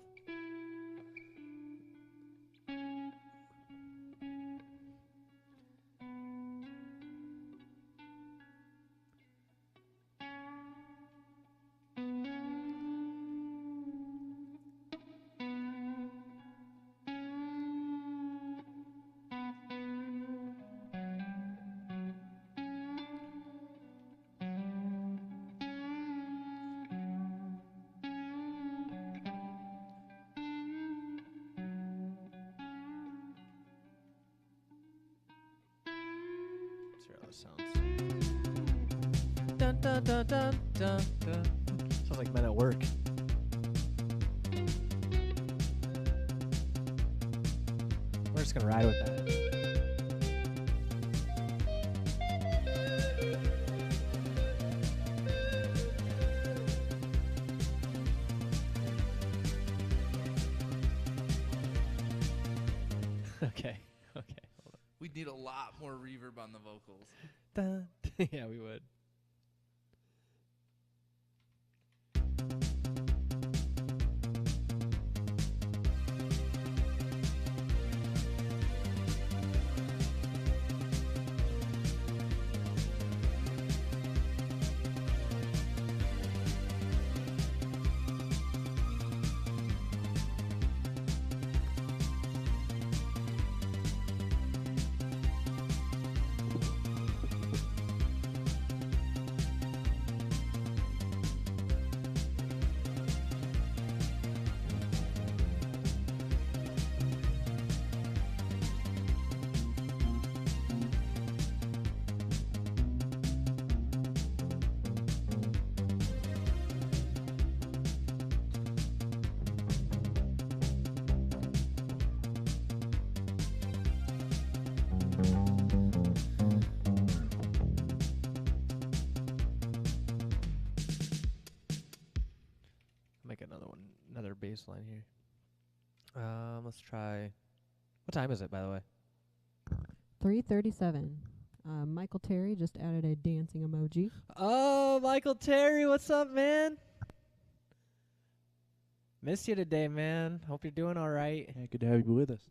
Speaker 1: Let's hear how this sounds. Dun, dun, dun, dun, dun, dun. Sounds like Men at Work. We're just gonna ride with that. Okay. Okay.
Speaker 2: We'd need a lot more reverb on the vocals.
Speaker 1: Dun. Yeah, we would. Make another one, another bass line here. Let's try. What time is it, by the way?
Speaker 3: 3:37. Michael Terry just added a dancing emoji.
Speaker 1: Oh, Michael Terry, what's up, man? Missed you today, man. Hope you're doing all right.
Speaker 2: Yeah, good to have you with us.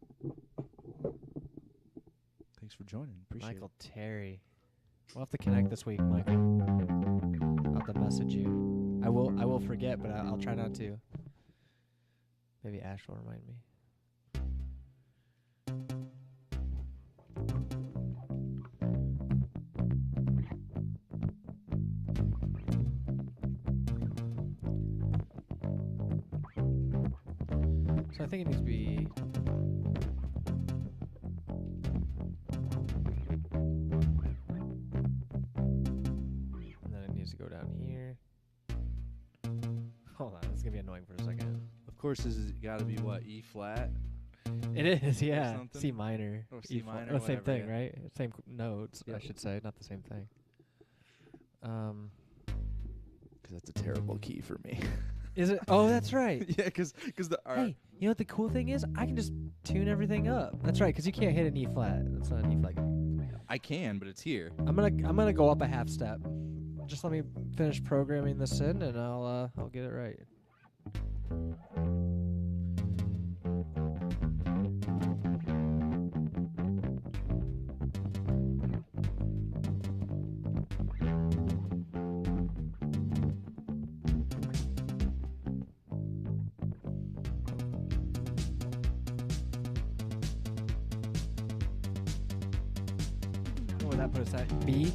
Speaker 2: Thanks for joining. Appreciate
Speaker 1: Michael Terry. We'll have to connect this week, Michael. I'll have to message you. I will forget, but I'll try not to. Maybe Ash will remind me. So I think it needs to be. And then it needs to go down here. Hold on, this is gonna be annoying for a second.
Speaker 2: Of course, this has got to be what, E flat?
Speaker 1: It is, yeah.
Speaker 2: something?
Speaker 1: C minor.
Speaker 2: Or
Speaker 1: E
Speaker 2: C
Speaker 1: flat.
Speaker 2: minor,
Speaker 1: Oh, same
Speaker 2: whatever,
Speaker 1: thing,
Speaker 2: yeah.
Speaker 1: right? Same notes, I
Speaker 2: Yep.
Speaker 1: should say, not the same thing.
Speaker 2: Because that's a terrible key for me.
Speaker 1: Is it? Oh, that's right.
Speaker 2: Yeah, because the
Speaker 1: Hey, you know what the cool thing is? I can just tune everything up. That's right, because you can't hit an E flat. That's not an E flat.
Speaker 2: I can, but it's here.
Speaker 1: I'm gonna go up a half step. Just let me finish programming this in, and I'll get it right. What would that put us at? B?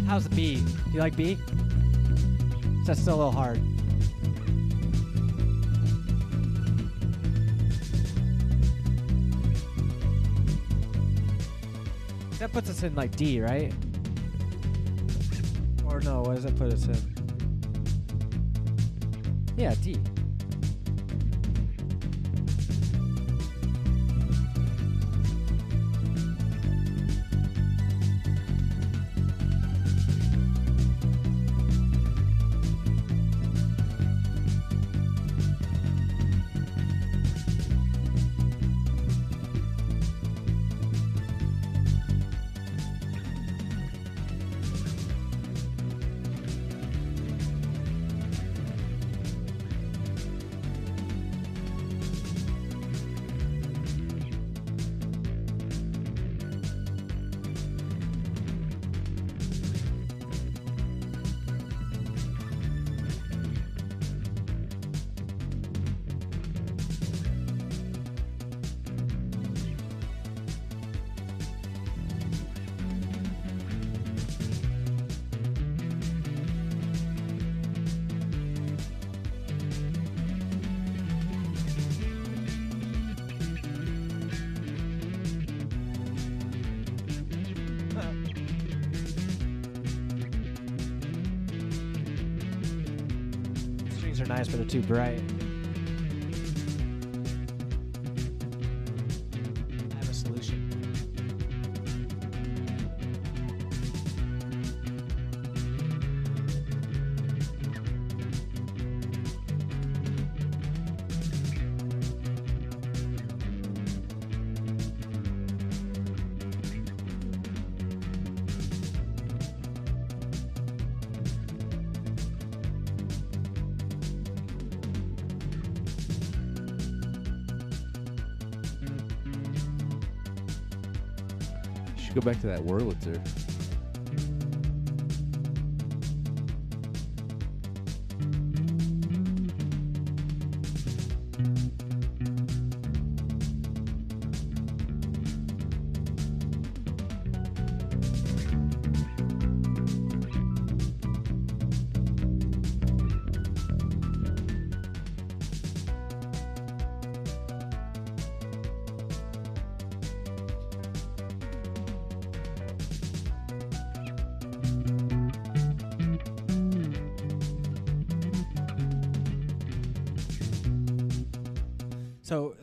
Speaker 1: How's the B? Do you like B? Is that still a little hard? That puts us in like D, right? Or no, what does that put us in? Yeah, D. are nice, but they're too bright. I have a solution.
Speaker 2: Go back to that Wurlitzer.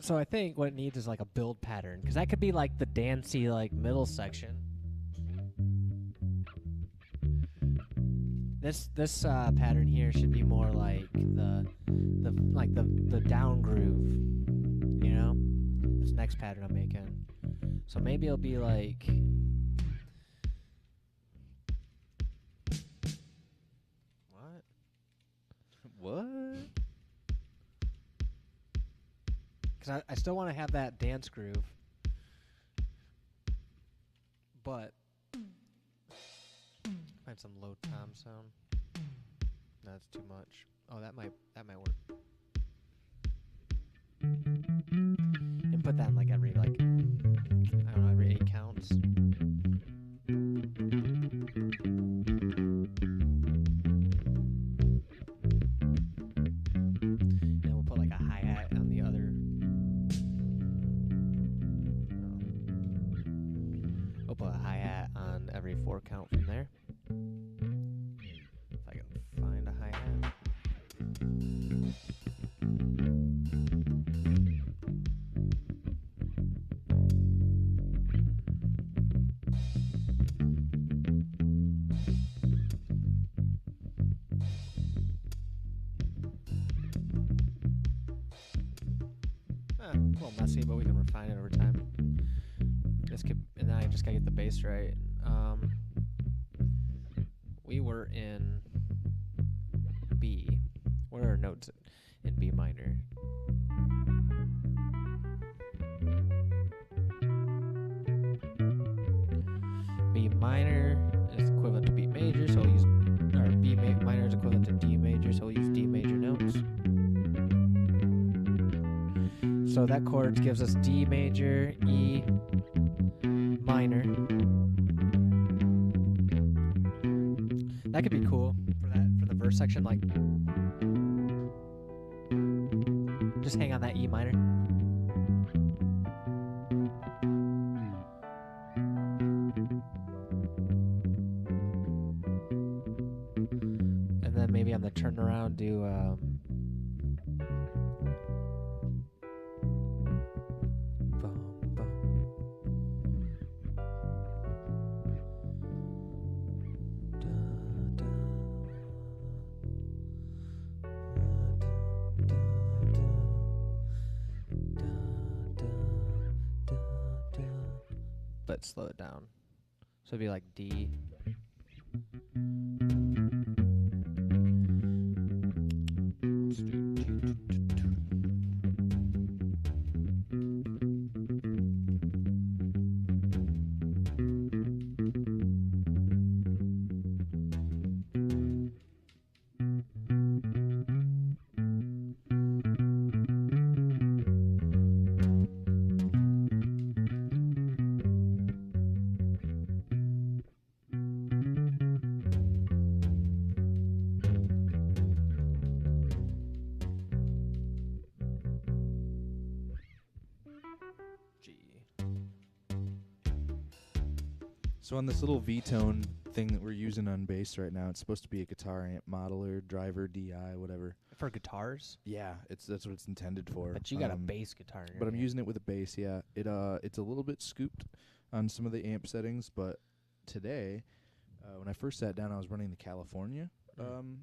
Speaker 2: So I think what it needs is like a build pattern, because that could be like the dancey like middle section. This pattern here should be more like the down groove, you know. This next pattern I'm making, so maybe it'll be like. What? Because I still want to have that dance groove, but find some low tom sound. No, that's too much. Oh, that might work. And put that in like every I don't know, every 8 counts. And we'll put like a hi-hat on the other. We'll put a hi-hat on every 4 count from there. If I can find a hi-hat. A little messy, but we can refine it over time. And then I just gotta get the bass right. We were in B. What are our notes in B minor? B minor is equivalent to B major, so we'll use, or B minor is equivalent to D major, so we'll use D major notes. So that chord gives us D major, E minor. That could be cool for the verse section, like just hang on that E minor. And then maybe on the turnaround do but slow it down. So it'd be like D. So on this little V-tone thing that we're using on bass right now, it's supposed to be a guitar amp modeler, driver, DI, whatever.
Speaker 1: for guitars?
Speaker 2: Yeah, that's what it's intended for.
Speaker 1: But you got a bass guitar. In your
Speaker 2: But I'm
Speaker 1: hand.
Speaker 2: using it with a bass. Yeah, it's a little bit scooped on some of the amp settings. But today, when I first sat down, I was running the California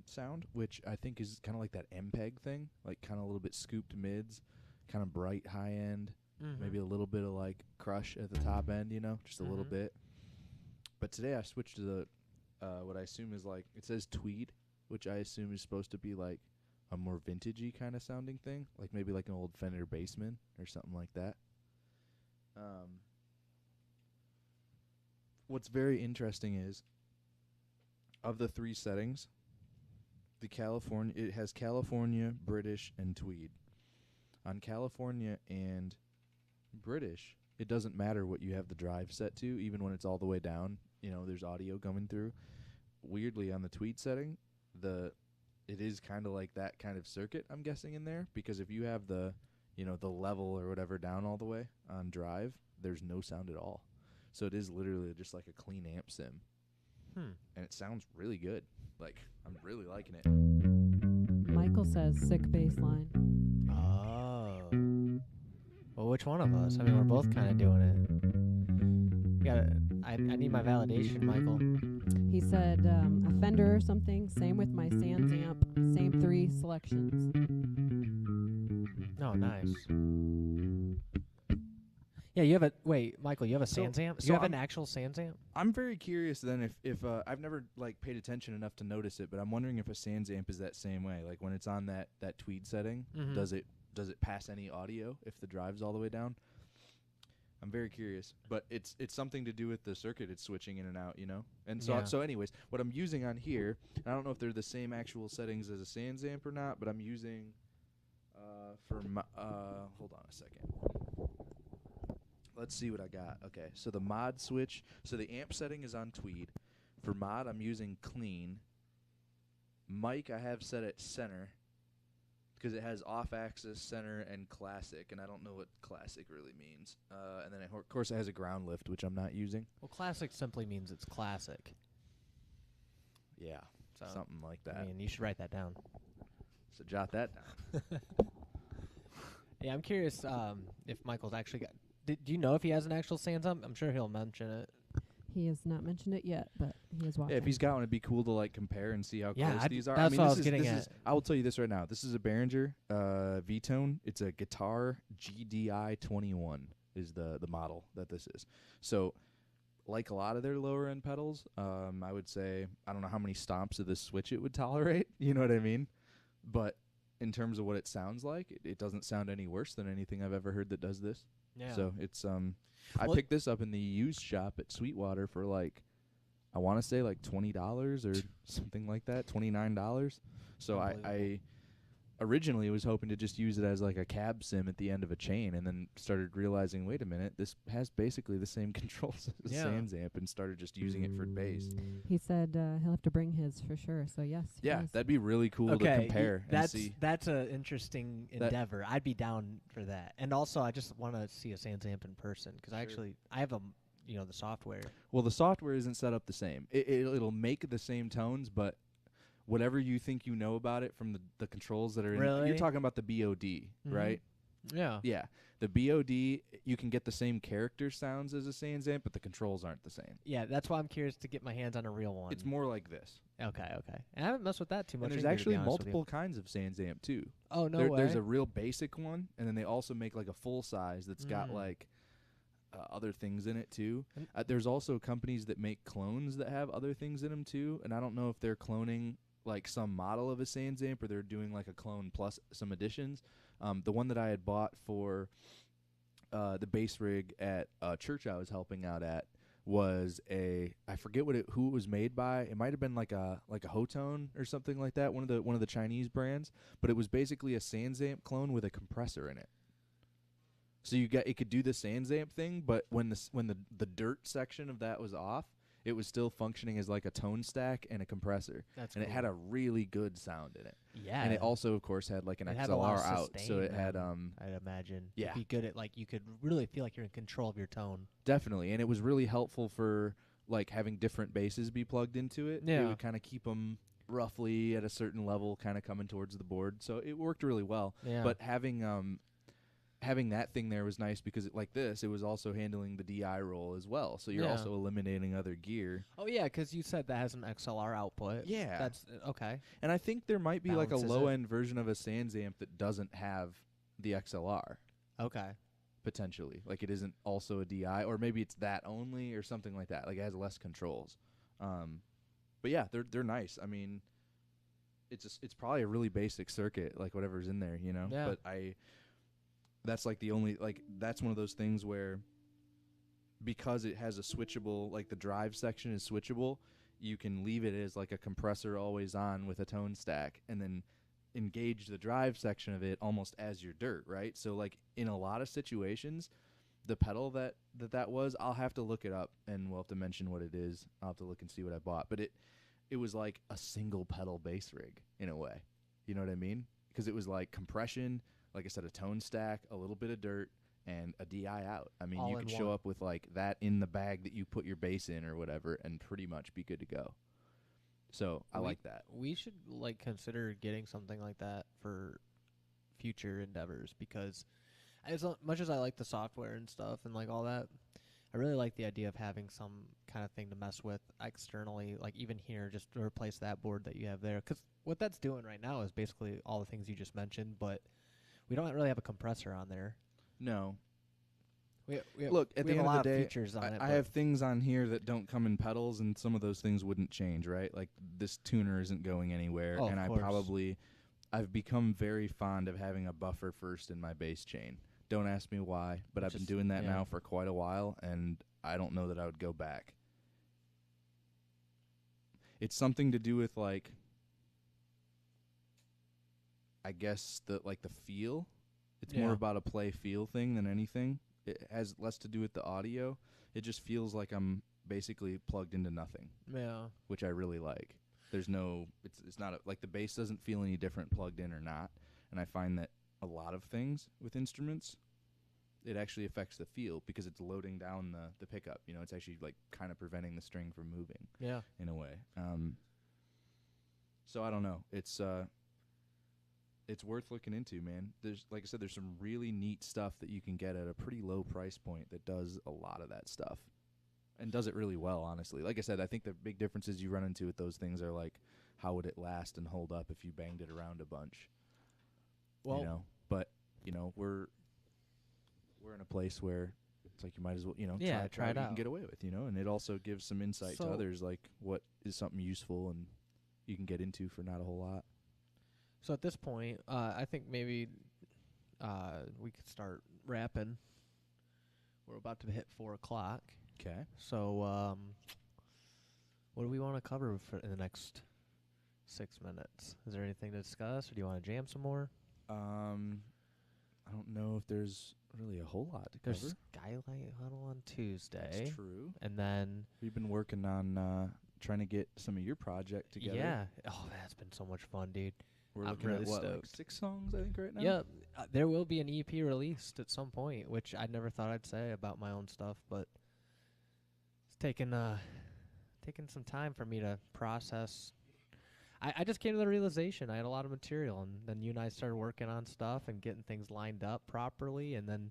Speaker 2: sound, which I think is kind of like that MPEG thing, like kind of a little bit scooped mids, kind of bright high end, maybe a little bit of like crush at the top end, just a little bit. But today I switched to the what I assume is like, it says tweed, which I assume is supposed to be like a more vintagey kind of sounding thing, like maybe like an old Fender Bassman or something like that. What's very interesting is, of the 3 settings, it has California, British, and tweed. On California and British, it doesn't matter what you have the drive set to, even when it's all the way down. There's audio coming through. Weirdly, on the tweed setting, it is kind of like that kind of circuit, I'm guessing, in there, because if you have the level or whatever down all the way on drive, there's no sound at all. So it is literally just like a clean amp sim. And it sounds really good. Like, I'm really liking it.
Speaker 3: Michael says sick bass line.
Speaker 1: Oh. Well, which one of us? I mean, we're both kind of doing it. I need my validation, Michael.
Speaker 3: He said a Fender or something. Same with my Sans amp. Same 3 selections.
Speaker 1: Oh, nice. Yeah, you have Michael, you have a Sans amp?
Speaker 2: so
Speaker 1: You have an
Speaker 2: I'm-
Speaker 1: actual Sans amp?
Speaker 2: I'm very curious then if I've never like paid attention enough to notice it, but I'm wondering if a Sans amp is that same way. Like when it's on that tweed setting, does it pass any audio if the drive's all the way down? I'm very curious, but it's something to do with the circuit it's switching in and out, And so
Speaker 1: Yeah.
Speaker 2: so anyways, what I'm using on here, I don't know if they're the same actual settings as a Sans amp or not, but I'm using for my hold on a second. Let's see what I got. Okay, so the mod switch. So the amp setting is on tweed. For mod, I'm using clean. Mic, I have set at center because it has off-axis, center, and classic, and I don't know what classic really means. And then, of course, it has a ground lift, which I'm not using.
Speaker 1: Well, classic simply means it's classic.
Speaker 2: Yeah,
Speaker 1: So,
Speaker 2: something like that.
Speaker 1: I mean, you should write that down.
Speaker 2: So jot that down.
Speaker 1: Yeah, I'm curious if Michael's actually got... Do you know if he has an actual Sans amp? I'm sure he'll mention it.
Speaker 3: He has not mentioned it yet, but he is watching.
Speaker 2: Yeah, if he's got one, it'd be cool to like compare and see how
Speaker 1: Yeah,
Speaker 2: close these are.
Speaker 1: that's what I was
Speaker 2: this
Speaker 1: getting
Speaker 2: is,
Speaker 1: at.
Speaker 2: I will tell you this right now. This is a Behringer V-Tone. It's a Guitar GDI 21 is the model that this is. So, like a lot of their lower end pedals, I would say I don't know how many stomps of this switch it would tolerate. You know what I mean? But in terms of what it sounds like, it doesn't sound any worse than anything I've ever heard that does this.
Speaker 1: Yeah.
Speaker 2: So it's I
Speaker 1: Well,
Speaker 2: picked this up in the used shop at Sweetwater for like, I want to say like $20 or something like that, $29. So I
Speaker 1: Unbelievable.
Speaker 2: originally was hoping to just use it as like a cab sim at the end of a chain, and then started realizing, wait a minute, this has basically the same controls as a
Speaker 1: Yeah.
Speaker 2: Sans amp, and started just using it for bass.
Speaker 3: He said he'll have to bring his for sure. So yes. he
Speaker 2: Yeah,
Speaker 3: does.
Speaker 2: that'd be really cool to compare and see.
Speaker 1: That's an interesting endeavor. I'd be down for that. And also, I just want to see a Sans amp in person because I have the software.
Speaker 2: Well, the software isn't set up the same. It'll make the same tones, but whatever you think you know about it from the controls that are in,
Speaker 1: Really?
Speaker 2: you're talking about the BOD, right?
Speaker 1: Yeah.
Speaker 2: Yeah, the BOD, you can get the same character sounds as a Sans amp, but the controls aren't the same.
Speaker 1: Yeah, that's why I'm curious to get my hands on a real one.
Speaker 2: It's more like this.
Speaker 1: Okay. And I haven't messed with that too much.
Speaker 2: And there's
Speaker 1: either, to be
Speaker 2: actually
Speaker 1: honest with you.
Speaker 2: multiple kinds of Sans amp too.
Speaker 1: Oh no way.
Speaker 2: There's a real basic one, and then they also make like a full size that's got like other things in it too. There's also companies that make clones that have other things in them too, and I don't know if they're cloning like some model of a Sans amp or they're doing like a clone plus some additions. The one that I had bought for the bass rig at church I was helping out at was I forget who it was made by. It might have been like a Hotone or something like that, one of the Chinese brands, but it was basically a Sans amp clone with a compressor in it. So it could do the Sans amp thing, but when the dirt section of that was off, it was still functioning as like a tone stack and a compressor.
Speaker 1: That's
Speaker 2: and
Speaker 1: cool.
Speaker 2: it had a really good sound in it.
Speaker 1: Yeah.
Speaker 2: And it also, of course, had like an
Speaker 1: It had a lot
Speaker 2: XLR
Speaker 1: of
Speaker 2: out, so
Speaker 1: sustain,
Speaker 2: it had
Speaker 1: I'd imagine.
Speaker 2: yeah.
Speaker 1: It'd be good at you could really feel like you're in control of your tone.
Speaker 2: definitely, and it was really helpful for like having different basses be plugged into it. It
Speaker 1: Yeah.
Speaker 2: would kind of keep them roughly at a certain level, kind of coming towards the board. So it worked really well.
Speaker 1: Yeah.
Speaker 2: But having that thing there was nice because it was also handling the DI roll as well. So you're
Speaker 1: Yeah.
Speaker 2: also eliminating other gear.
Speaker 1: Oh yeah, because you said that has an XLR output.
Speaker 2: Yeah.
Speaker 1: That's okay.
Speaker 2: And I think there might be like a
Speaker 1: Balances it.
Speaker 2: low-end version of a Sans amp that doesn't have the XLR.
Speaker 1: Okay.
Speaker 2: Potentially, like it isn't also a DI, or maybe it's that only, or something like that. Like it has less controls. But yeah, they're nice. I mean, it's probably a really basic circuit, like whatever's in there, you know.
Speaker 1: Yeah.
Speaker 2: But that's like the only, like that's one of those things where, because it has a switchable, like the drive section is switchable, you can leave it as like a compressor always on with a tone stack, and then engage the drive section of it almost as your dirt, right? So like in a lot of situations, the pedal that was, I'll have to look it up and we'll have to mention what it is. I'll have to look and see what I bought, but it was like a single pedal bass rig in a way. You know what I mean? Because it was like compression, like I said, a tone stack, a little bit of dirt, and a DI out. I mean,
Speaker 1: All
Speaker 2: you
Speaker 1: in
Speaker 2: could show
Speaker 1: one.
Speaker 2: up with like that in the bag that you put your bass in or whatever and pretty much be good to go. So I like that.
Speaker 1: We should like consider getting something like that for future endeavors, because as much as I like the software and stuff and like all that, I really like the idea of having some kind of thing to mess with externally, like even here, just to replace that board that you have there. Because what that's doing right now is basically all the things you just mentioned, but we don't really have a compressor on there.
Speaker 2: No.
Speaker 1: We
Speaker 2: Look, at
Speaker 1: we
Speaker 2: the
Speaker 1: have
Speaker 2: end
Speaker 1: a lot
Speaker 2: of the day,
Speaker 1: features on it.
Speaker 2: I
Speaker 1: but
Speaker 2: have things on here that don't come in pedals, and some of those things wouldn't change, right? Like this tuner isn't going anywhere,
Speaker 1: Oh,
Speaker 2: and
Speaker 1: of course.
Speaker 2: I've become very fond of having a buffer first in my bass chain. Don't ask me why, but I've been
Speaker 1: Just-
Speaker 2: doing that
Speaker 1: yeah.
Speaker 2: now for quite a while, and I don't know that I would go back. It's something to do with like, I guess the feel. It's more
Speaker 1: Yeah.
Speaker 2: about a play feel thing than anything. It has less to do with the audio. It just feels like I'm basically plugged into nothing,
Speaker 1: yeah.
Speaker 2: which I really like. There's no, it's not like the bass doesn't feel any different plugged in or not. And I find that a lot of things with instruments, it actually affects the feel because it's loading down the pickup. You know, it's actually like kind of preventing the string from moving
Speaker 1: Yeah.
Speaker 2: in a way. So I don't know. It's worth looking into, man. There's, like I said, there's some really neat stuff that you can get at a pretty low price point that does a lot of that stuff and does it really well, honestly. Like I said, I think the big differences you run into with those things are like, how would it last and hold up if you banged it around a bunch?
Speaker 1: Well,
Speaker 2: You know, but you know, we're in a place where it's like you might as well, you know,
Speaker 1: Yeah,
Speaker 2: try
Speaker 1: try
Speaker 2: what
Speaker 1: it
Speaker 2: you
Speaker 1: out.
Speaker 2: can get away with, you know, and it also gives some insight to
Speaker 1: So-
Speaker 2: others, like what is something useful and you can get into for not a whole lot.
Speaker 1: So at this point, I think maybe we could start wrapping. We're about to hit 4 o'clock.
Speaker 2: Okay.
Speaker 1: So what do we want to cover for in the next 6 minutes? Is there anything to discuss, or do you want to jam some more?
Speaker 2: I don't know if there's really a whole lot to cover.
Speaker 1: There's Skylight Huddle on Tuesday.
Speaker 2: That's true.
Speaker 1: And then,
Speaker 2: We've been working on trying to get some of your project together.
Speaker 1: yeah. Oh, that's been so much fun, dude.
Speaker 2: We're
Speaker 1: I'm
Speaker 2: looking
Speaker 1: really
Speaker 2: at what, like
Speaker 1: stoked.
Speaker 2: 6 songs, I think, right now.
Speaker 1: Yeah, there will be an EP released at some point, which I never thought I'd say about my own stuff, but it's taken some time for me to process. I just came to the realization I had a lot of material, and then you and I started working on stuff and getting things lined up properly, and then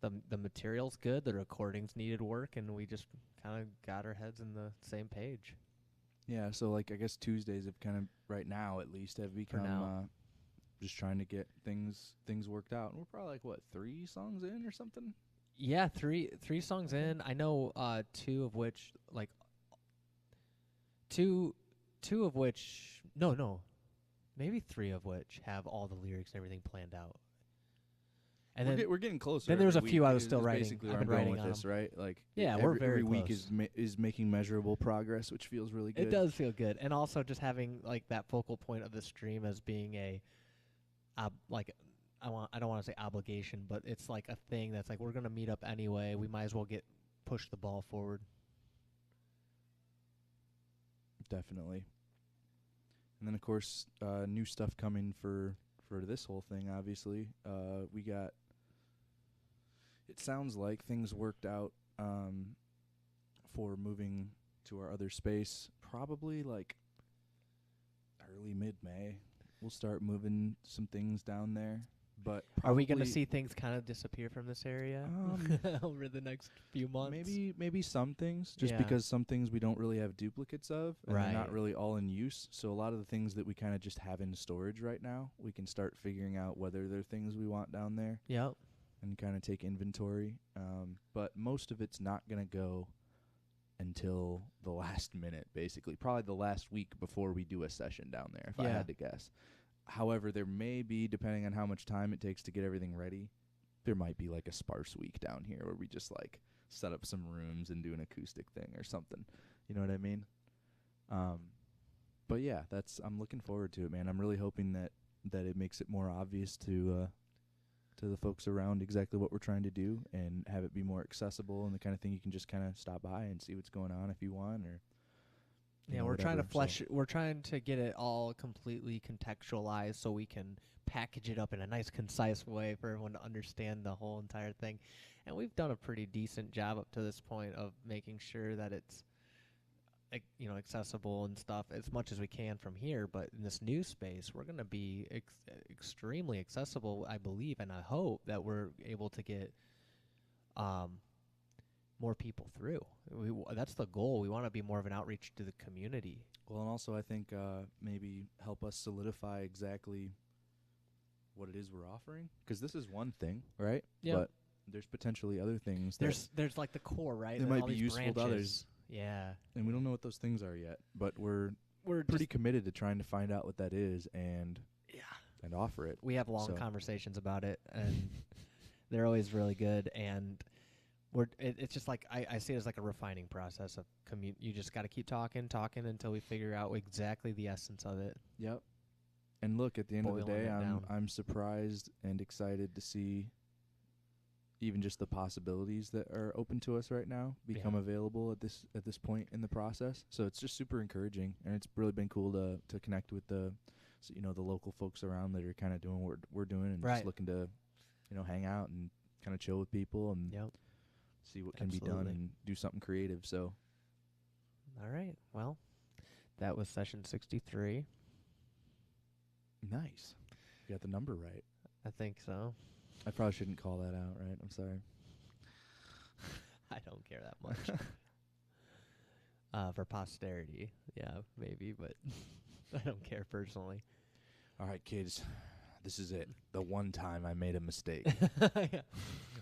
Speaker 1: the material's good, the recordings needed work, and we just kind of got our heads in the same page.
Speaker 2: Yeah, so like I guess Tuesdays have kind of right now at least have become
Speaker 1: now.
Speaker 2: just trying to get things worked out. And we're probably like what, 3 songs in or something?
Speaker 1: Yeah, three songs in. I know 2 of which two of which maybe 3 of which have all the lyrics and everything planned out. And then
Speaker 2: We're getting closer.
Speaker 1: then there was
Speaker 2: every
Speaker 1: a few
Speaker 2: week
Speaker 1: I was
Speaker 2: is
Speaker 1: still writing.
Speaker 2: Basically,
Speaker 1: I've
Speaker 2: where I'm
Speaker 1: been
Speaker 2: going
Speaker 1: writing
Speaker 2: with
Speaker 1: on
Speaker 2: this, right? Like,
Speaker 1: Yeah, we're very
Speaker 2: every week
Speaker 1: close.
Speaker 2: is making measurable progress, which feels really good.
Speaker 1: it does feel good, and also just having like that focal point of the stream as being a like I don't want to say obligation, but it's like a thing that's like we're gonna meet up anyway. We might as well push the ball forward.
Speaker 2: Definitely. And then of course, new stuff coming for this whole thing. Obviously, we got. It sounds like things worked out for moving to our other space. Probably like early mid-May. We'll start moving some things down there. But
Speaker 1: Are we going to
Speaker 2: probably-
Speaker 1: see things kind of disappear from this area over the next few months?
Speaker 2: Maybe some things, just
Speaker 1: Yeah.
Speaker 2: because some things we don't really have duplicates of, and they're not
Speaker 1: Right.
Speaker 2: really all in use. So a lot of the things that we kind of just have in storage right now, we can start figuring out whether they're things we want down there
Speaker 1: Yep.
Speaker 2: and kind of take inventory. But most of it's not going to go until the last minute, basically. Probably the last week before we do a session down there, if I
Speaker 1: Yeah.
Speaker 2: had to guess. However, there may be, depending on how much time it takes to get everything ready, there might be like a sparse week down here where we just like set up some rooms and do an acoustic thing or something. You know what I mean? But yeah, I'm looking forward to it, man. I'm really hoping that it makes it more obvious to the folks around exactly what we're trying to do and have it be more accessible and the kind of thing you can just kind of stop by and see what's going on if you want, or
Speaker 1: Yeah, we're trying to we're trying to get it all completely contextualized so we can package it up in a nice, concise way for everyone to understand the whole entire thing. And we've done a pretty decent job up to this point of making sure that it's, accessible and stuff as much as we can from here. But in this new space, we're going to be extremely accessible, I believe, and I hope that we're able to get more people through. That's the goal. We want to be more of an outreach to the community.
Speaker 2: Well, and also I think maybe help us solidify exactly what it is we're offering, because this is one thing, right?
Speaker 1: Yeah.
Speaker 2: But there's potentially other things.
Speaker 1: There's like the core, right?
Speaker 2: They
Speaker 1: And
Speaker 2: might
Speaker 1: all
Speaker 2: be
Speaker 1: these
Speaker 2: useful to
Speaker 1: branches.
Speaker 2: others.
Speaker 1: Yeah.
Speaker 2: And we don't know what those things are yet, but we're
Speaker 1: We're
Speaker 2: pretty committed to trying to find out what that is and offer it.
Speaker 1: we have long
Speaker 2: So-
Speaker 1: conversations about it, and they're always really good. And it's just like I see it as like a refining process of you just got to keep talking until we figure out exactly the essence of it.
Speaker 2: Yep. And look, at the end of the
Speaker 1: Boiling
Speaker 2: day,
Speaker 1: it down.
Speaker 2: I'm surprised and excited to see even just the possibilities that are open to us right now become
Speaker 1: Yeah.
Speaker 2: available at this point in the process. So it's just super encouraging, and it's really been cool to connect with the local folks around that are kind of doing what we're doing and
Speaker 1: Right.
Speaker 2: just looking to hang out and kind of chill with people and
Speaker 1: Yep.
Speaker 2: see what can be done
Speaker 1: Absolutely.
Speaker 2: and do something creative. So
Speaker 1: All right. Well, that was session 63.
Speaker 2: nice. You got the number right.
Speaker 1: I think so.
Speaker 2: I probably shouldn't call that out, right? I'm sorry.
Speaker 1: I don't care that much. For posterity, yeah, maybe, but I don't care personally.
Speaker 2: All right, kids. This is it. The one time I made a mistake.
Speaker 1: Yeah.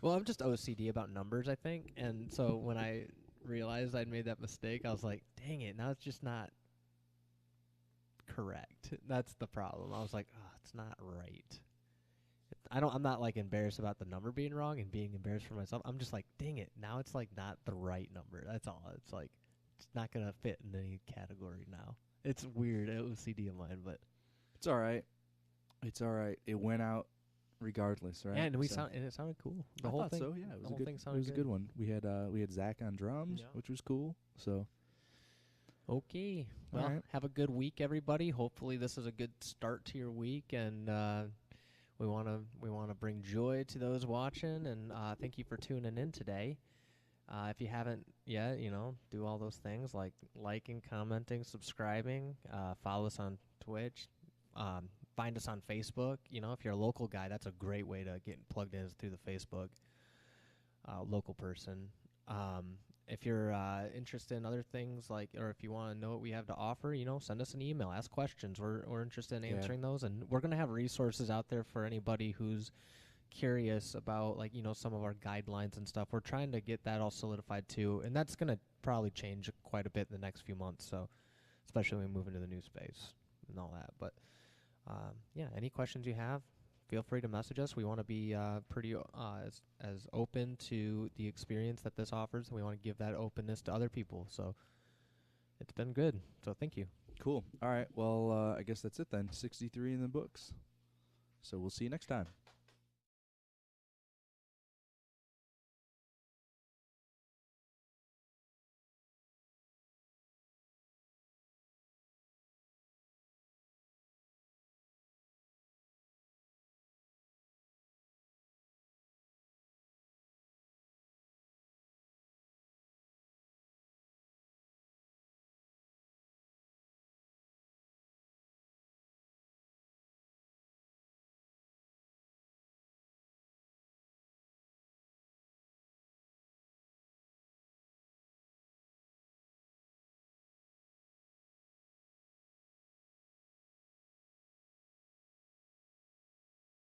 Speaker 1: Well, I'm just OCD about numbers, I think, and so when I realized I'd made that mistake, I was like, "Dang it! Now it's just not correct." That's the problem. I was like, "Oh, it's not right." I'm not like embarrassed about the number being wrong and being embarrassed for myself. I'm just like, "Dang it! Now it's like not the right number." That's all. It's like it's not gonna fit in any category now. It's weird OCD of mine, but
Speaker 2: It's all right. It's all right. It went out regardless, right?
Speaker 1: yeah, and
Speaker 2: So-
Speaker 1: it sounded cool. The
Speaker 2: I
Speaker 1: whole
Speaker 2: thought
Speaker 1: thing.
Speaker 2: so, yeah. It was
Speaker 1: the
Speaker 2: a
Speaker 1: whole
Speaker 2: good.
Speaker 1: thing
Speaker 2: It
Speaker 1: sounded
Speaker 2: was a good one. We had Zach on drums,
Speaker 1: Yeah.
Speaker 2: which was cool. So
Speaker 1: Okay.
Speaker 2: All
Speaker 1: Well,
Speaker 2: right.
Speaker 1: have a good week, everybody. Hopefully, this is a good start to your week, and we want to bring joy to those watching. And thank you for tuning in today. If you haven't yet, do all those things like liking, commenting, subscribing. Follow us on Twitch. Find us on Facebook. If you're a local guy, that's a great way to get plugged in is through the Facebook. Local person. If you're interested in other things or if you want to know what we have to offer, send us an email, ask questions. We're interested in
Speaker 2: Yeah.
Speaker 1: answering those, and we're gonna have resources out there for anybody who's curious about some of our guidelines and stuff. We're trying to get that all solidified too, and that's gonna probably change quite a bit in the next few months. So, especially when we move into the new space and all that. But yeah, any questions you have, feel free to message us. We want to be pretty as open to the experience that this offers, and we want to give that openness to other people. So it's been good. So thank you.
Speaker 2: cool. All right. Well, I guess that's it then. 63 in the books. So we'll see you next time.